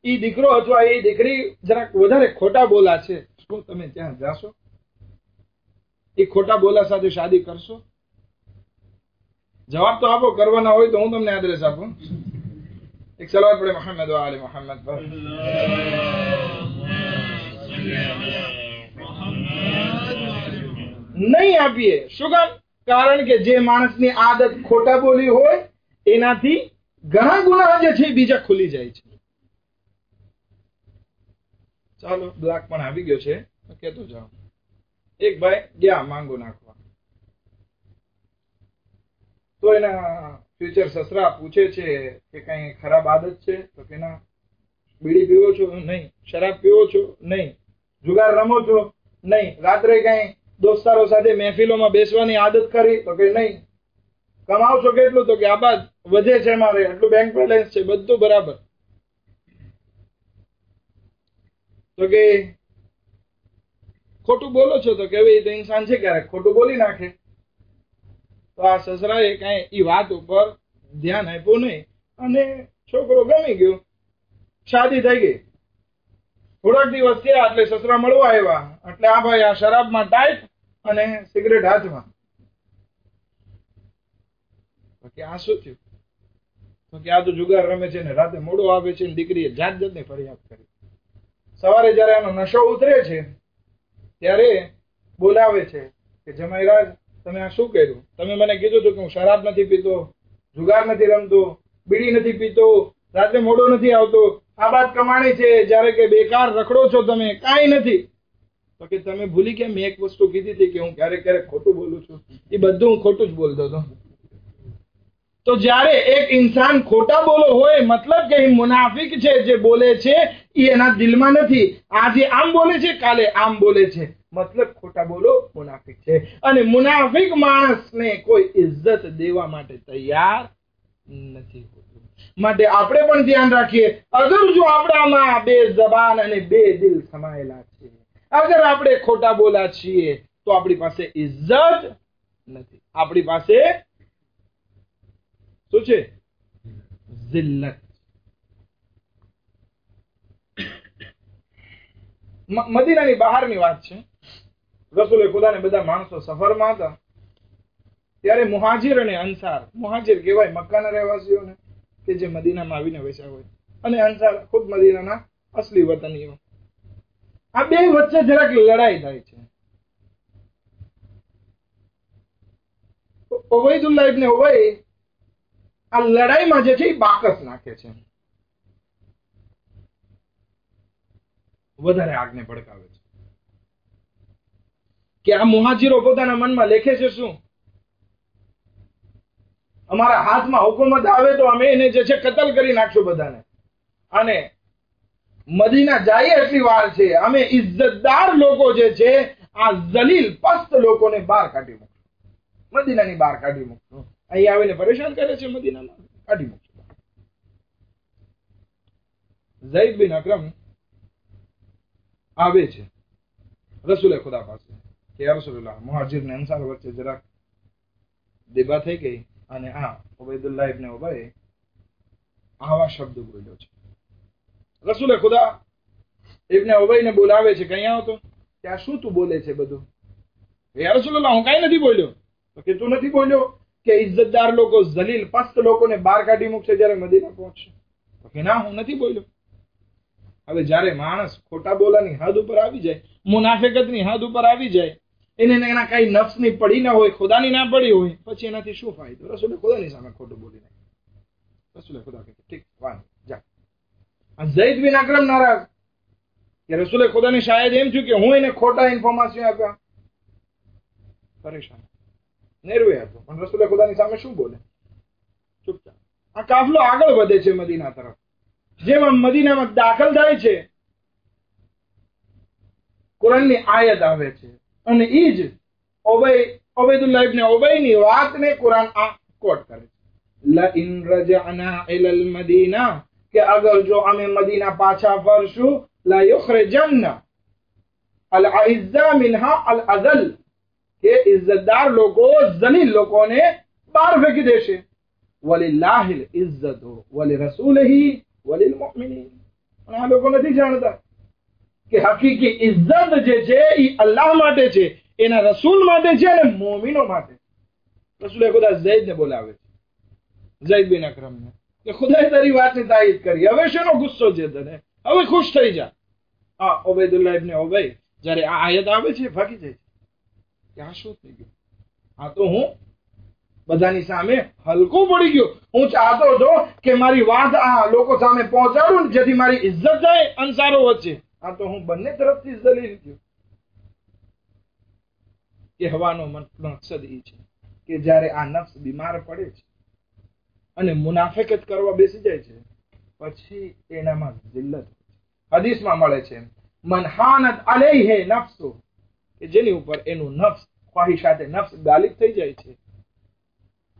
એ દીકરો અથવા એ દીકરી જરાક વધારે ખોટા બોલા છે, શું તમે ત્યાં જાશો? એ ખોટા બોલા સાથે શાદી કરશો? જવાબ તો આપો. કરવાના હોય તો હું તમને એડ્રેસ આપું. એક સલાવત પડે મોહમ્મદ વ આલે મોહમ્મદ પર. નહીં આપીએ. શું કામ? કારણ કે જે માણસની આદત ખોટા બોલી હોય એનાથી ઘણા ગુનાહ જે છે બીજા ખુલી જાય છે. ચાલો બ્લાક પણ આવી ગયો છે, કેતો જાઓ. એક ભાઈ ગયા માંગો નાખવા, તો એના ફ્યુચર સસરા પૂછે છે કે કઈ ખરાબ આદત છે? તો કે ના. બીડી પીવો છો? નહીં. શરાબ પીવો છો? નહીં. જુગાર રમો છો? નહીં. રાત્રે કઈ દોસ્તારો સાથે મહેફિલોમાં બેસવાની આદત કરી? તો કે નહીં. કમાવ છો કેટલું? તો કે આબાદ વધે છે મારે, આટલું બેંક બેલેન્સ છે, બધું બરાબર. તો કે ખોટું બોલો છો? તો કે એ તો ઇન્સાન છે, ક્યારેક ખોટું બોલી નાખે. તો આ સસરાએ કઈ એ વાત ઉપર ધ્યાન આપ્યું નહીં અને છોકરો ગમી ગયો, શાદી થઈ ગઈ. થોડાક દિવસ થયા એટલે સસરા મળવા આવ્યા, એટલે આ ભાઈ આ શરાબમાં ટાઈટ અને સિગરેટ હાથમાં. તો કે આ શું થયું? તો કે આ તો જુગાર રમે છે ને રાતે મોડો આવે છે ને દીકરીએ જાત જાતની ફરિયાદ કરી. સવારે જયારે આનો નશો ઉતરે છે ત્યારે બોલાવે છે કે જમાઈરાજ તમે આ શું કર્યું? તમે મને કીધું હતું કે હું શરાબ નથી પીતો, જુગાર નથી રમતો, બીડી નથી પીતો, રાત્રે મોડો નથી આવતો, આ વાત કમાણી છે, જયારે કે બેકાર રખડો છો તમે, કાંઈ નથી. તો કે તમે ભૂલી ગયા મેં એક વસ્તુ કીધી હતી કે હું ક્યારેક ક્યારેક ખોટું બોલું છું. એ બધું હું ખોટું જ બોલતો હતો. તો જ્યારે એક ઇન્સાન ખોટા બોલો હોય મતલબ કે એ મુનાફિક છે, જે બોલે છે એ એના દિલમાં નથી. આજે આમ બોલે છે, કાલે આમ બોલે છે, મતલબ ખોટા બોલો મુનાફિક છે. અને મુનાફિક માણસને કોઈ ઇજ્જત દેવા માટે તૈયાર નથી હોતું. માટે આપણે પણ ધ્યાન રાખીએ. અગર જો આપણામાં બે જબાન અને બે દિલ સમાયેલા છે, અગર આપણે ખોટા બોલા છીએ તો આપણી પાસે ઇજ્જત નથી, આપણી પાસે શું છે? જિલ્લત. મદીનાની બહારની વાત છે. રસૂલે ખુદાને બધા માણસો સફરમાં હતા ત્યારે મુહાજિર અને અંસાર, મુહાજિર કહેવાય મક્કાના રહેવાસીઓને કે જે મદીનામાં આવીને વસ્યા હોય, અને અંસાર ખુદ મદીનાના અસલી વતનીઓ. આ બે વચ્ચે જરાક લડાઈ થાય છે. ઉબૈદુલ્લાહ ઇબ્ન ઉબય આ લડાઈમાં જે છે એ બાકસ નાખે છે, વધારે આગને ભડકાવે છે. કે આ મુહાજિરો પોતાના મનમાં લેખે છે શું? અમારા હાથમાં હુકુમત આવે તો અમે એને જે છે કતલ કરી નાખશું બધાને, અને મદીના જાય એટલી વાર છે અમે ઇજ્જતદાર લોકો જે છે આ જલીલ પસ્ત લોકોને બહાર કાઢી મૂકશું, મદીનાની બહાર કાઢી મૂકશું. અહીં આવીને પરેશાન કરે છે, મદીનામાં કાઢી મૂકશું. ઝૈદ બિન અકરમ આવે છે રસૂલે ખુદા પાસે કે યા રસૂલલ્લાહ, મુહાજિર ને અંસાર વચ્ચે જરાક દેબા થઈ ગઈ અને આ ઉબૈદુલ્લાહ ઇબ્ન ઉબય આવા શબ્દો બોલ્યો છે. રસૂલે ખુદા ઇબ્ન ઉબયને બોલાવે છે, કઈ આવો તો કે આ શું તું બોલે છે બધું? યા રસૂલલ્લાહ, હું કઈ નથી બોલ્યો. તો કે તું નથી બોલ્યો કે ઇજ્જતદાર લોકો જલીલ પસ્ત લોકોને બહાર કાઢી મૂકશે જયારે મદીના પહોંચશે? તો કે ના, હું નથી બોલ્યો. હવે જયારે માણસ ખોટા બોલાની હદ ઉપર આવી જાય, મુનાફિકતની હદ ઉપર આવી જાય, એને એના કઈ નફ્સની પડી ના હોય, ખુદાની ના પડી હોય, પછી એનાથી શું ફાયદો? રસૂલે ખુદાની સામે ખોટું બોલી નાખ્યું. રસૂલે ખુદા કહે ઠીક વાંધો જા. આ ઝૈદ બિન અકરમ નારાજ કે રસૂલે ખુદાની શાયદ એમ થયું કે હું એને ખોટા ઇન્ફોર્મેશન આપ્યા, પરેશાન નેરવે હતો, પણ રસૂલે ખુદાની સામે શું બોલે? ચૂપચાપ. આ કાફલો આગળ વધે છે મદીના તરફ. જેમાં મદીનામાં દાખલ થાય છે, કુરાનની આયત આવે છે અને ઈ જ ઉબૈદુલ્લાહ ઇબ્ન ઉબયની વાતને કુરાન આ કોટ કરે છે. લા ઇન રજઅના ઇલલ મદીના, કે અગર જો અમે મદીના પાછા ફરશું, લા યુખરિજન્ના અલ અઇઝ્ઝા મિનહા અલ અઝલ, કે ઇજ્જતદાર લોકો જલીલ લોકોને બહાર ફેંકી દેશે. વલિલ્લાહિલ ઇઝ્ઝતુ વલિરસૂલિહી વલિલમુમિનીન. પણ આ લોકો નથી જાણતા કે હકીકી ઇઝ્ઝત જે છે એ અલ્લાહ માટે છે, એના રસૂલ માટે છે અને મોમિનો માટે. રસૂલે ખુદા ઝૈદને બોલાવે છે, ઝૈદ બિન અકરમને, કે ખુદાએ તારી વાતની તાયીદ કરી, હવે શેનો ગુસ્સો છે તને, હવે ખુશ થઈ જા. હા, ઉબૈદુલ્લાહ ઇબ્ન ઉબૈ જ્યારે આ આયત આવે છે ભાગી જાય છે કે આ શું થઈ ગયું, આ તો હું બધાની સામે હલકો પડી ગયો. હું ચાહતો હતો કે મારી વાત આ લોકો સામે પહોંચાડું જેથી મારી ઇજ્જત જાય અંસારો વચ્ચે. આ તો હું બંને તરફથી જલીલ થયો. કહેવાનો મકસદ એ છે કે જ્યારે આ નફ્સ બીમાર પડે છે અને મુનાફિકત કરવા બેસી જાય છે, પછી એનામાં જિલ્લત. હદીસમાં મળે છે, મન હાનત અલૈહે નફ્સુ, કે જેની ઉપર એનું નફ્સ, ખ્વાહિશાતે નફ્સ ગાલિબ થઈ જાય છે,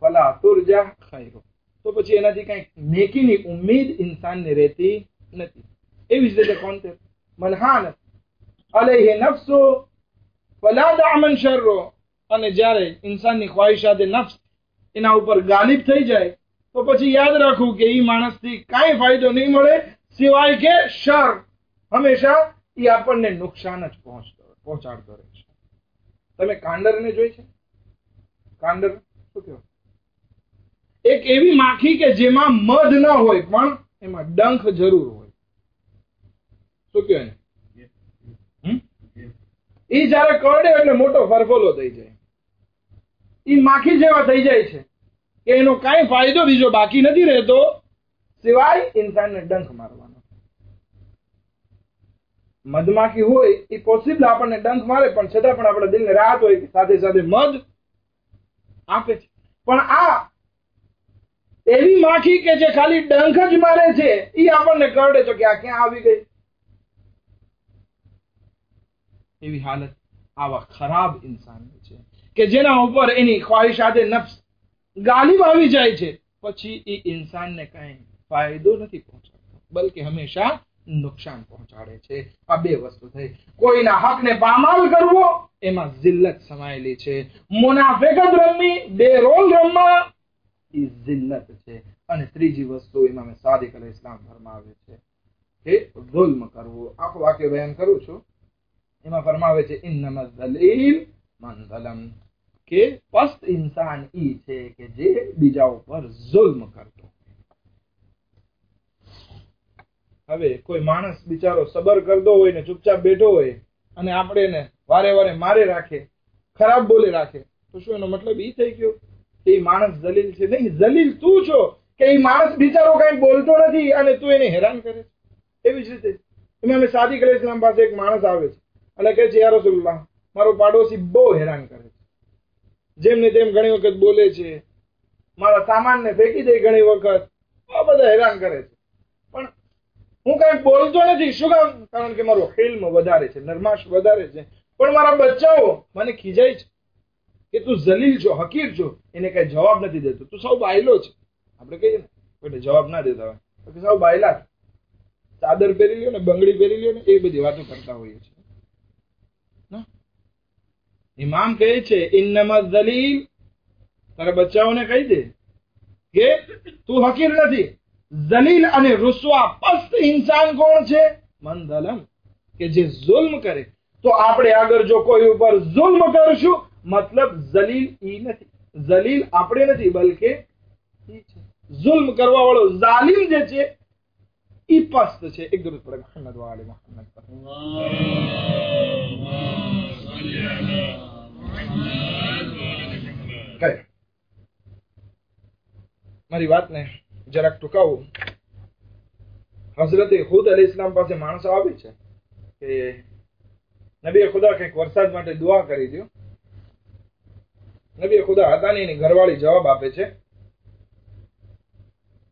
ફલા તુરજા ખૈરો, તો પછી એનાથી કઈ નેકીની ઉમ્મીદ ઇન્સાનને રહેતી નથી. એવી જ રીતે કોન્તે મન હાનત અલૈહે નફ્સુ ફલા દઅમન શર્રો, અને જ્યારે ઇન્સાનની ખ્વાહિશાતે નફ્સ એના ઉપર ગાલિબ થઈ જાય તો પછી યાદ રાખવું કે એ માણસથી કાંઈ ફાયદો નહીં મળે સિવાય કે શર. હંમેશા એ આપણને નુકસાન જ પહોંચાડતો રહે છે. તમે કાંડરને જોઈ છે? કાંડર શું કહેવાય? એક એવી માખી કે જેમાં મધ ન હોય પણ એમાં ડંખ જરૂર હોય. શું કહેવાય? એ જયારે કરડે એટલે મોટો ફરફોલો થઈ જાય. એ માખી જેવા થઈ જાય છે કે એનો કાંઈ ફાયદો બીજો બાકી નથી રહેતો સિવાય ઇન્સાનને ડંખ મારવાનો. મધમાખી હોય એ પોસિબલ આપણને ડંખ મારે, પણ છતાં પણ આપણા દિલને રાહત હોય કે સાથે સાથે મધ આપે છે. પણ આ એવી માખી કે જે ખાલી ડંખ જ મારે છે, એ આપણને કરડે તો કે આ ક્યાં આવી ગઈ. એવી હાલત આવા ખરાબ ઇન્સાનની છે કે જેના ઉપર એની ખ્વાહિશાતે નફ્સ ગાલિબ આવી જાય છે, પછી એ ઇન્સાનને કઈ ફાયદો નથી પહોંચાડતો, બલકે હંમેશા નુકસાન પહોંચાડે છે. આ બે વસ્તુ થઈ. કોઈના હકને પામાલ કરવો, એમાં જિલ્લત સમાયેલી છે. મુનાફિકત રમવી, બેરોલ રમવા, એ જિલ્લત છે. અને ત્રીજી વસ્તુ ઇમામ સાદિક અલૈહિ સલામ ફરમાવે છે કે જુલ્મ કરવો. આખું વાક્ય બયાન કરું છું. એમાં ફરમાવે છે ઇન્નમા ઝલીલ મન ઝલમ, કે પસ્ત ઇન્સાન ઈ છે કે જે બીજા ઉપર જુલ્મ કરતો. હવે કોઈ માણસ બિચારો સબર કરતો હોય ને ચૂપચાપ બેઠો હોય અને આપણે એને વારે વારે મારે રાખે, ખરાબ બોલે રાખે, તો શું એનો મતલબ ઈ થઈ ગયો કે એ માણસ જલીલ છે? નહીં, જલીલ તું છો કે એ માણસ બિચારો કઈ બોલતો નથી અને તું એને હેરાન કરે છે. એવી જ રીતે ઇમામ સાદિક અલૈહિ સલામ પાસે એક માણસ આવે છે અને કહે છે, યા રસૂલુલ્લાહ, મારો પાડોશી બહુ હેરાન કરે છે, જેમ ને તેમ ઘણી વખત બોલે છે, મારા સામાનને ફેંકી દે ઘણી વખત, આ બધા હેરાન કરે છે, પણ હું કઈ બોલતો નથી. શું કામ? કારણ કે મારો હિલ્મ વધારે છે, નરમાશ વધારે છે. પણ મારા બચ્ચાઓ મને ખીજાય છે કે તું જલીલ છો, હકીર છો, એને કઈ જવાબ નથી દેતો, તું સૌ બાયલો છે. આપણે કહીએ ને એટલે જવાબ ના દેતા હોય તો સૌ બાયલા, ચાદર પહેરી લ્યો ને, બંગડી પહેરી લ્યો ને, એ બધી વાતો કરતા હોઈએ છીએ. ઇમામ કહે છે ઇન્નમા ઝલીલ, તારા બચ્ચાઓને કહી દે કે તું હકીર નથી. જલીલ અને રૂસવા પસ્ત ઇન્સાન કોણ છે? મન ઝલમ, કે જે જુલ્મ કરે. તો આપણે આગળ જો કોઈ ઉપર જુલ્મ કરશું, મતલબ જલીલ ઈ નથી, જલીલ આપણે નથી, બલકે ઈ છે. જુલ્મ કરવા વાળો જાલિમ જે છે ઈ પસ્ત છે. એક દરૂદ પડે મુહમ્મદ વાલે મુહમ્મદ પર. મારી વાતને જરાક ટૂંકાવું. હઝરતે ખુદ અલૈહિ સલામ પાસે માણસો આવે છે કે નબી ખુદા કંઈક વરસાદ માટે દુઆ કરી દો. નબી ખુદા હતા ને એની ઘરવાળી જવાબ આપે છે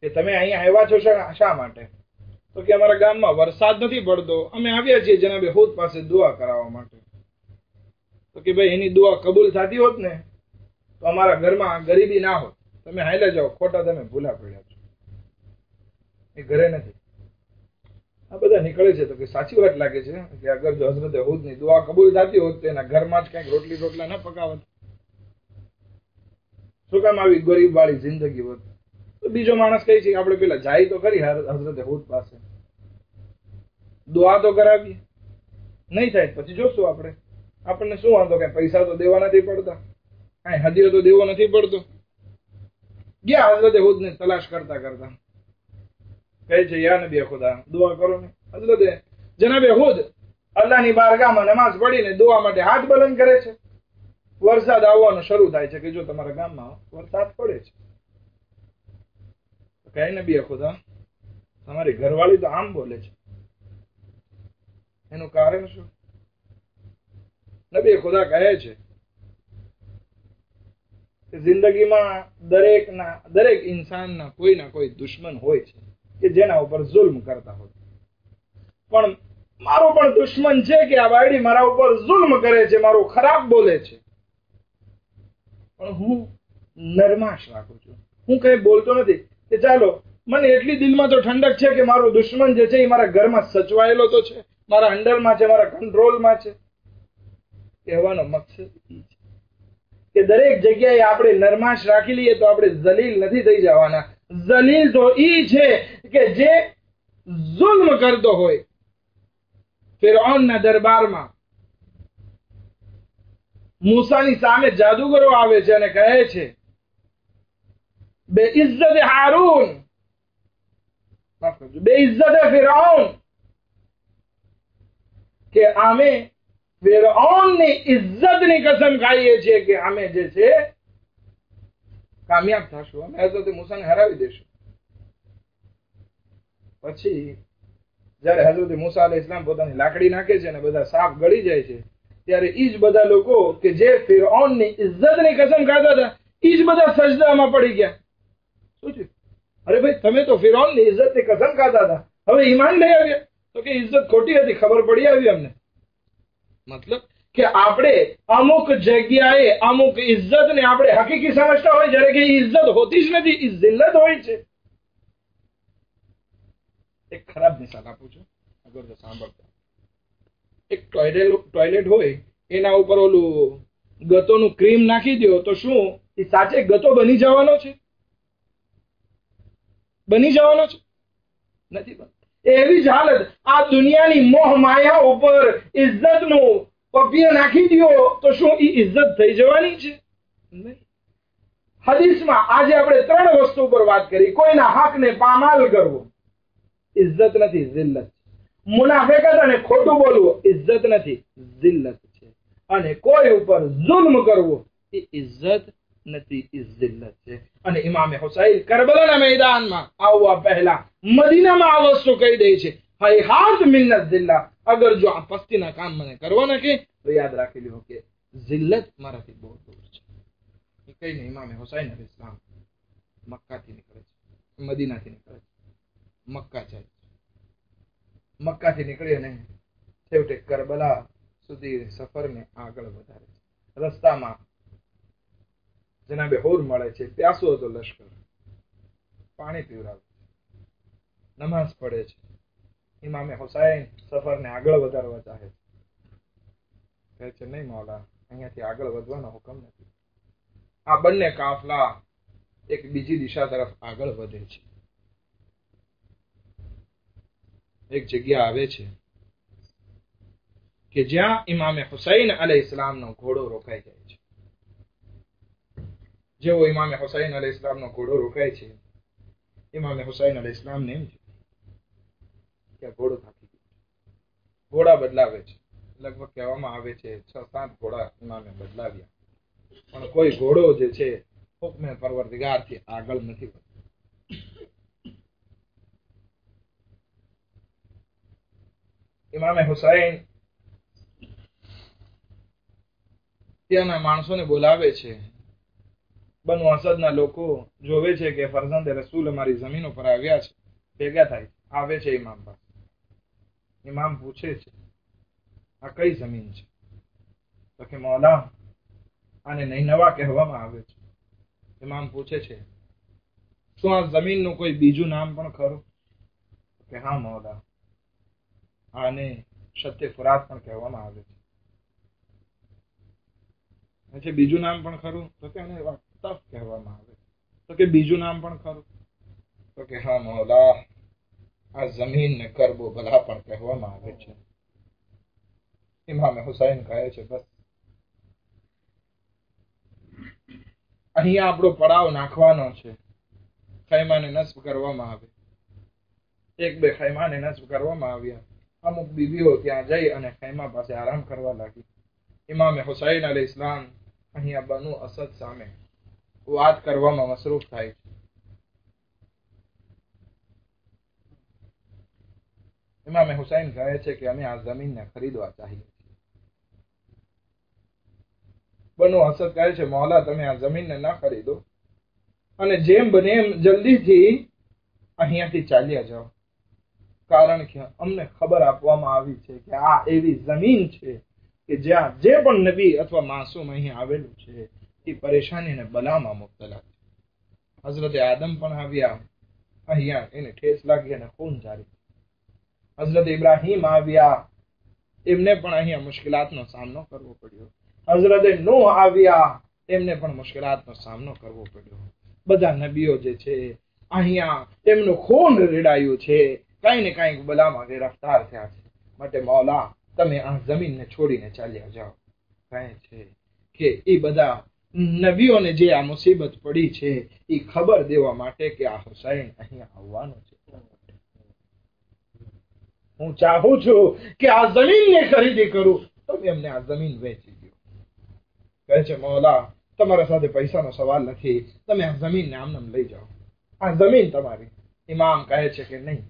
કે તમે અહીંયા આવ્યા છો શા માટે? તો કે અમારા ગામમાં વરસાદ નથી પડતો, અમે આવ્યા છીએ જનાબે ખુદ પાસે દુઆ કરાવવા માટે. તો કે ભાઈ એની દુઆ કબૂલ થતી હોત ને તો અમારા ઘરમાં ગરીબી ના હોત. તમે હાલ્યા જાઓ, ખોટા તમે ભૂલા પડ્યા છો, એ ઘરે નથી. આ બધા નીકળે છે તો કે સાચી વાત લાગે છે કે અગર જો હઝરત હૂદની દુઆ કબૂલ થતી હોત તો એના ઘરમાં જ કઈક રોટલા ના પકાવત. શું કામ આવી ગરીબ વાળી જિંદગી હોત? તો બીજો માણસ કહે છે કે આપણે પેલા જાય તો કરી હઝરત હૂદ પાસે, દુઆ તો કરાવીએ, નહીં થાય પછી જોશું આપણે. આપણને શું વાંધો, કે પૈસા તો દેવા નથી પડતા, કઈ હદિયો તો દેવો નથી પડતો. ગયા હઝરત હૂદ ને તલાશ કરતા કરતા કહે છે યા નબી ખુદા દુઆ કરો ને. હઝરત જનાબે હૂદ અલ્લાહની બારગાહમાં નમાઝ પડીને દુઆ માટે હાથ બલંદ કરે છે. વરસાદ આવવાનો શરૂ થાય છે કે જો તમારા ગામમાં વરસાદ પડે છે. કહે નબી ખુદા તમારી ઘરવાળી તો આમ બોલે છે, એનું કારણ શું? નબી ખુદા કહે છે કે જિંદગીમાં દરેક ઇન્સાનના કોઈ ના કોઈ દુશ્મન હોય છે કે જેના ઉપર જુલ્મ કરતા હોય, પણ મારો પણ દુશ્મન છે કે આ બાયડી મારા ઉપર જુલ્મ કરે છે, મારો ખરાબ બોલે છે, પણ હું નરમાશ રાખું છું. હું કઈ બોલતો નથી કે ચાલો મને એટલી દિલમાં તો ઠંડક છે કે મારો દુશ્મન જે છે એ મારા ઘરમાં સચવાયેલો તો છે, મારા અંડરમાં છે, મારા કંટ્રોલમાં છે. કહેવાનો મકસદ એ છે કે દરેક જગ્યાએ આપણે નરમાશ રાખી લઈએ તો આપણે જલીલ નથી થઈ જવાના. જલીલ તો ઈ છે કે જે જુલ્મ કરતો હોય. ફિરૌનના દરબારમાં મૂસાની સામે જાદુગરો આવે છે અને કહે છે બે ઇજ્જત હારૂન, બે ઇજ્જત ફિરૌન, કે અમે ફિરૌનની ઇજ્જતની કસમ ખાઈએ છીએ કે અમે જે છે કામયાબ થશું, અમે હઝરત મૂસાને હરાવી દેશું. પછી જયારે હઝરત મૂસા અલૈહિસ સલામ પોતાની લાકડી નાખે છે અને બધા સાપ ગળી જાય છે, ત્યારે ઈ જ બધા લોકો કે જે ફિરૌનની ઇજ્જતની કસમ ખાતા હતા ઈ જ બધા સજદામાં પડી ગયા. શું છે? અરે ભાઈ તમે તો ફિરૌનની ઇજ્જતની કસમ ખાતા હતા, હવે ઈમાન લઈ આવ્યા? તો કે ઇજ્જત ખોટી હતી, ખબર પડી આવી અમને. મતલબ કે આપણે અમુક જગ્યાએ અમુક ઇજ્જતને આપણે હકીકી સમજતા હોય, જ્યારે કે ઇજ્જત હોતી જ નથી, એ જિલ્લત હોય છે. એક ખરાબ મિસાલ આપું છું, અગર તો સાંભળતા. એક ટોયલેટ હોય એના ઉપર ઓલું ગતોનું ક્રીમ નાખી દો તો શું એ સાચે ગતો બની જવાનો છે? બની જવાનો છે? નથી બનતો. એવી જ હાલત આ દુનિયાની મોહ માયા ઉપર ઇજ્જતનું પપિયા નાખી દો તો શું એ ઇજ્જત થઈ જવાની છે? નહીં. હદીસમાં આજે આપણે 3 વસ્તુ પર વાત કરી. કોઈના હકને પામાલ કરવો ઇજ્જત નથી, જિલ્લત. મુનાફિકત અને ખોટું બોલવું ઇજ્જત નથી, જિલ્લત છે. અને કોઈ ઉપર જુલ્મ કરવો એ ઇજ્જત નથી, એ જિલ્લત છે. અને ઇમામે હુસૈન કરબલાના મેદાનમાં આવવા પહેલા મદીનામાં આ વસ્તુ કહી દે છે, હૈહાત મિન્નત જિલ્લા. અગર જો આ પસ્તીના કામ મને કરવાના કે તો યાદ રાખી લ્યો કે જિલ્લત મારાથી બહુ દૂર છે. એ કહીને ઇમામે હુસૈન અલૈહિસ સલામ મક્કાથી નીકળે છે, મદીનાથી નીકળે છે, મક્કા જાય છે. મક્કાથી નીકળી અને છેવટે કરબલા સુધી સફરને આગળ વધારે છે. રસ્તામાં જનાબે હૂર મળે છે, પ્યાસો હતો લશ્કર, પાણી પીવડાવે છે, નમાઝ પડે છે. ઇમામે હુસૈન સફરને આગળ વધારવા ચાહે છે, કહે છે નહીં મૌલા, અહીંયાથી આગળ વધવાનો હુકમ નથી. આ બંને કાફલા એક બીજી દિશા તરફ આગળ વધે છે. એક જગ્યા આવે છે કે જ્યાં ઇમામે હુસૈન અલૈહિસ્સલામનો ઘોડો રોકાઈ જાય છે. જેવો ઇમામે હુસૈન અલૈહિસ્સલામનો ઘોડો રોકાય છે, ઇમામે હુસૈન અલૈહિસ્સલામને એમ છે કે ઘોડો થાકી ગયો. ઘોડા બદલાવે છે. લગભગ કહેવામાં આવે છે 6-7 ઘોડા ઇમામે બદલાવ્યા, પણ કોઈ ઘોડો જે છે હુકમે પરવરદિગારથી આગળ નથી વધતો. ઇમામે હુસૈન ત્યાંના માણસોને બોલાવે છે. બનુ અસદના લોકો જોવે છે કે ફરઝંદ રસૂલ અમારી જમીન ઉપર આવ્યા છે, ભેગા થાય આવે છે ઇમામ પાસે. ઇમામ પૂછે છે આ કઈ જમીન છે? તો કે મૌલા આને નૈનવા કહેવામાં આવે છે. ઇમામ પૂછે છે શું આ જમીનનું કોઈ બીજું નામ પણ ખરું? કે હા મૌલા, આને સત્ય ફુરાત પણ કહેવામાં આવે છે. બીજું નામ પણ ખરું? તો કે તફ કહેવામાં આવે. તો કે બીજું નામ પણ ખરું? તો કે હા મૌલા, આ જમીનને કરબો ભલા પણ કહેવામાં આવે છે. ઇમામે હુસૈન કહે છે બસ અહીંયા આપણો પડાવ નાખવાનો છે. ખૈમાને નસ્બ કરવામાં આવે. એક બે ખૈમાને નસ્બ કરવામાં આવ્યા. અમુક બીબીઓ ત્યાં જઈ અને ખૈમા પાસે આરામ કરવા લાગી. ઇમામે હુસૈન અલૈહિસ સલામ અહીંયા બનુ અસદ સામે વાત કરવામાં મસરૂફ થાય છે. ઇમામે હુસૈન કહે છે કે અમે આ જમીનને ખરીદવા ચાહીએ છીએ. બનુ અસદ કહે છે મૌલા તમે આ જમીનને ના ખરીદો અને જેમ બને એમ જલ્દીથી અહીંયાથી ચાલ્યા જાઓ, કારણ કે અમને ખબર આપવામાં આવી છે કે આ એવી જમીન છે કે જ્યાં જે પણ નબી અથવા માસૂમ અહીં આવેલું છે એ પરેશાની અને બલામાં મુબતલા છે. હઝરત આદમ પણ આવ્યા, અહીંયા એને ઠેસ લાગી અને ખૂન જારી. હઝરત ઇબ્રાહીમ આવ્યા, એમને પણ અહીંયા મુશ્કેલાતનો સામનો કરવો પડ્યો. હઝરત નૂહ આવ્યા, એમને પણ મુશ્કેલાતનો સામનો કરવો પડ્યો. બધા નબીઓ જે છે અહીંયા એમનું ખૂન રેડાયું છે, કઈ ને કઈક બલામાં ગિરફ્તાર થયા છે. માટે મૌલા તમે આ જમીનને છોડીને ચાલ્યા જાઓ. કહે છે કે એ બધા નબીઓને જે આ મુસીબત પડી છે એ ખબર દેવા માટે કે આ હુસૈન અહીંયા આવવાનો છે. હું ચાહું છું કે આ જમીનને ખરીદી કરું, તમે એમને આ જમીન વેચી દો. કહે છે મૌલા તમારા સાથે પૈસાનો સવાલ નથી, તમે આ જમીનને આમનામ લઈ જાઓ, આ જમીન તમારી. ઇમામ કહે છે કે નહીં,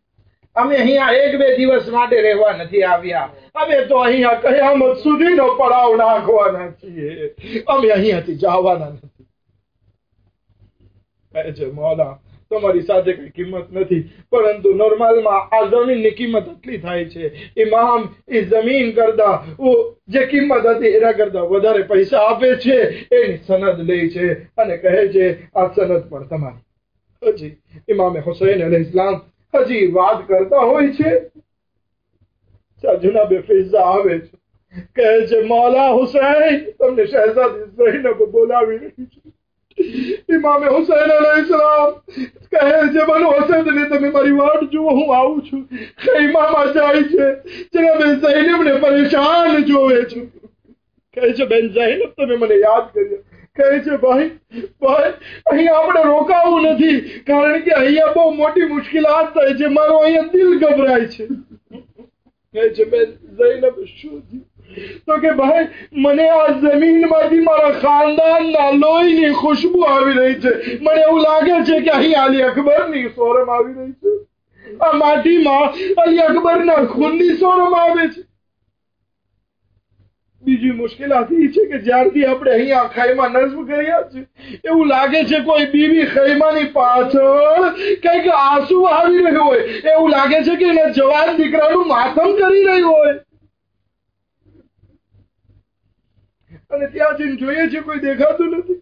અમે અહીંયા એક બે દિવસ માટે રહેવા નથી આવ્યા, અમે તો અહીંયા કયામત સુધીનો પડાવ નાખવાના છીએ, અમે અહીંયાથી જવાના નથી. કહે છે મૌલા તમારી સાથે કઈ કિંમત નથી, પરંતુ નોર્મલમાં આ જમીનની કિંમત એટલી થાય છે. ઇમામ એ જમીન કરતા જે કિંમત હતી એના કરતા વધારે પૈસા આપે છે, એની સનદ લે છે અને કહે છે આ સનદ પણ તમારી. હજી ઇમામે હુસૈન અલૈહિસ સલામ હજી વાત કરતા હોય છે, જનાબે ફિઝા આવે છે, કહે છે મૌલા હુસૈન તમને શહેઝાદી ઝૈનબ બોલાવી રહી છે. ઇમામે હુસૈન અલૈહિસ સલામ કહે છે બનુ અસદને તમે મારી વાટ જુઓ, હું આવું છું. ખૈમામાં જાય છે, જનાબે ઝૈનબને પરેશાન જોવે છે. કહે છે બેન ઝૈનબ તમે મને યાદ કર્યો. કહે છે ભાઈ અહીં આપણે રોકાવું નથી, કારણ કે અહીંયા બહુ મોટી મુશ્કેલાત થાય છે, મારો અહીંયા દિલ ગભરાય છે. કહે છે બેન ઝૈનબ શું થયું? તો કે ભાઈ મને આ જમીનમાંથી મારા ખાનદાનના લોહીની ખુશ્બુ આવી રહી છે. મને એવું લાગે છે કે અહીં અલી અકબરની સોરમ આવી રહી છે. આ માટીમાં અલી અકબરના ખૂનની સોરમ આવે છે. બીજી મુશ્કેલાત એ છે કે જ્યારથી આપણે અહીંયા ખૈમા નસ્બ કર્યા છે, એવું લાગે છે કોઈ બીવી ખૈમાની પાછળ કઈક આંસુ આવી રહ્યું હોય, એવું લાગે છે કે એના જવાન દીકરાનું માથમ કરી રહ્યું હોય. અને ત્યાં જઈને જોઈએ છે કોઈ દેખાતું નથી.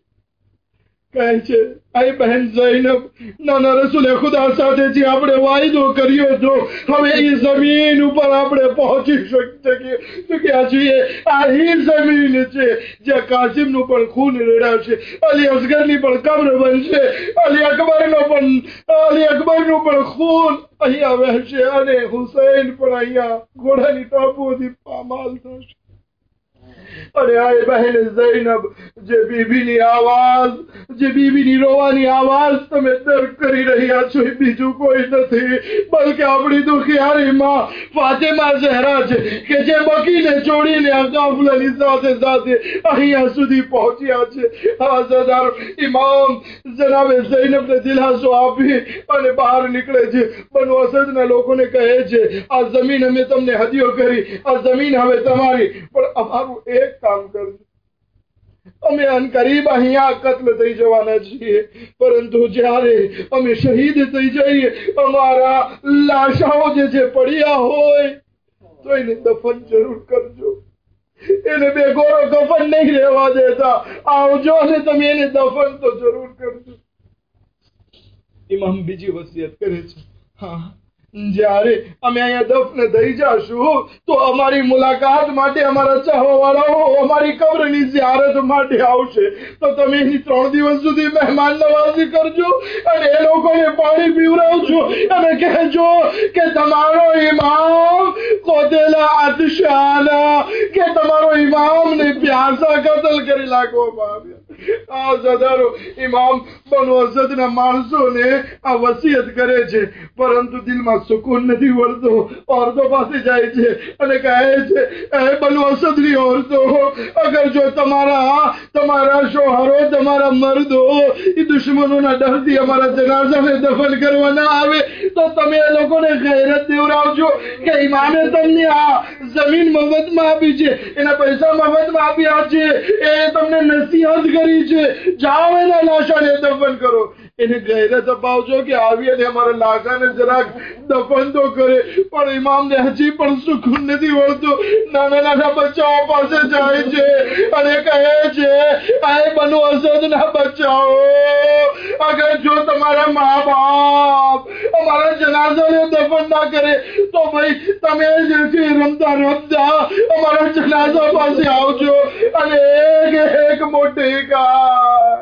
કહે છે આઈ બહેન ઝૈનબ નાના રસૂલે ખુદા સાથે જે આપણે વાયદો કર્યો હતો, હવે એ જમીન ઉપર આપણે પહોંચી શકીએ. તો ક્યાં છીએ? આ એ જમીન છે જ્યાં કાસિમનું પણ ખૂન રેડાશે, અલી અસગરની પણ કબ્ર બનશે, અલી અકબરનું પણ ખૂન અહીંયા વહેશે અને હુસૈન પણ અહીંયા ઘોડાની ટાપુઓથી પામાલ થશે. અરે આય બહેન ઝૈનબ જે બીબીની આવાજ, જે બીબીની રોવાની આવાજ તમે દર્દ કરી રહ્યા છો, એ બીજું કોઈ નથી બલકે આપણી દુખિયારી માં ફાતિમા ઝહરા છે કે જે બકીને છોડીને આ કાફલાની સાથે સાથે અહીંયા સુધી પહોંચ્યા છે. આઝાદાર ઇમામ જનાબે ઝૈનબને દિલાસો આપી અને બહાર નીકળે છે. બનુ અસદના લોકોને કહે છે આ જમીન અમે તમને હદિયો કરી, આ જમીન હવે તમારી, પણ અમારું એક કામ કરજો, અમે અનકરીબ અહીંયા કત્લ થઈ જવાના છીએ, પરંતુ જ્યારે અમે શહીદ થઈ જઈએ અમારા લાશાઓ જે છે પડ્યા હોય તો એને દફન જરૂર કરજો. એને બેગોરો કફન નહીં રહેવા દેતા, આવજો અને તમે એને દફન તો જરૂર કરજો. ઇમામ બીજી વસિયત કરે છે, હા જ્યારે અમે અહીંયા દફન થઈ જાશું તો અમારી મુલાકાત માટે અમારા ચાહવાવાળાઓ અમારી કબ્રની ઝિયારત માટે આવશે તો તમે એની 3 દિવસ સુધી મહેમાન નવાજી કરજો અને એ લોકોને પાણી પીવડાવજો અને કહેજો કે તમારો ઇમામ કોતેલા આતિશાના કે તમારો ઇમામને પ્યાસા કતલ કરી નાખવામાં આવ્યા આ જદારો ઇમામ બનુ અસદના માણસોને આ વસિયત કરે છે પરંતુ દિલમાં સુકૂન નથી વળતો औरतों પાસે જાય છે અને કહે છે એ બનુ અસદની औरतो અગર જો તમારા શોહરો તમારા મર્દો એ દુશ્મનોના ડરથી અમારા જનાઝાને દફન કરવા ના આવે તો તમે એ લોકોને ગૈરત દેવરાવજો કે ઇમામે તમને આ જમીન મફતમાં આપી છે એના પૈસા મફતમાં આપ્યા છે એ તમને નસીહત કરી છે જાઓ એના લાશાને દફન કરો એને ગૈરત અપાવજો કે આવી અને અમારા લાશાને જરાક દફન તો કરે પણ ઇમામને હજી પણ સુકૂન નથી વળતું નાના નાના બચ્ચાઓ પાસે જાય છે અને કહે છે આય બનુ અસદના બચ્ચાઓ અગર જો તમારા મા બાપ અમારા જનાઝાને દફન ના કરે તો ભાઈ તમે જે રમતા રમતા અમારા જનાઝા પાસે આવજો અને એક મોટી કાર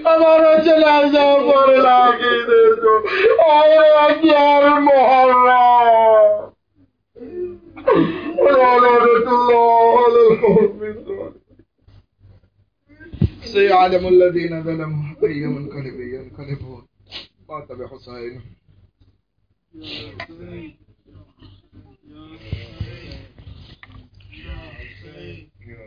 અમારા જનાઝા पर लागे देजो और 11 मुहर्रम سيعلم الذين ظلموا أي منقلب ينقلبون مات بحسين يا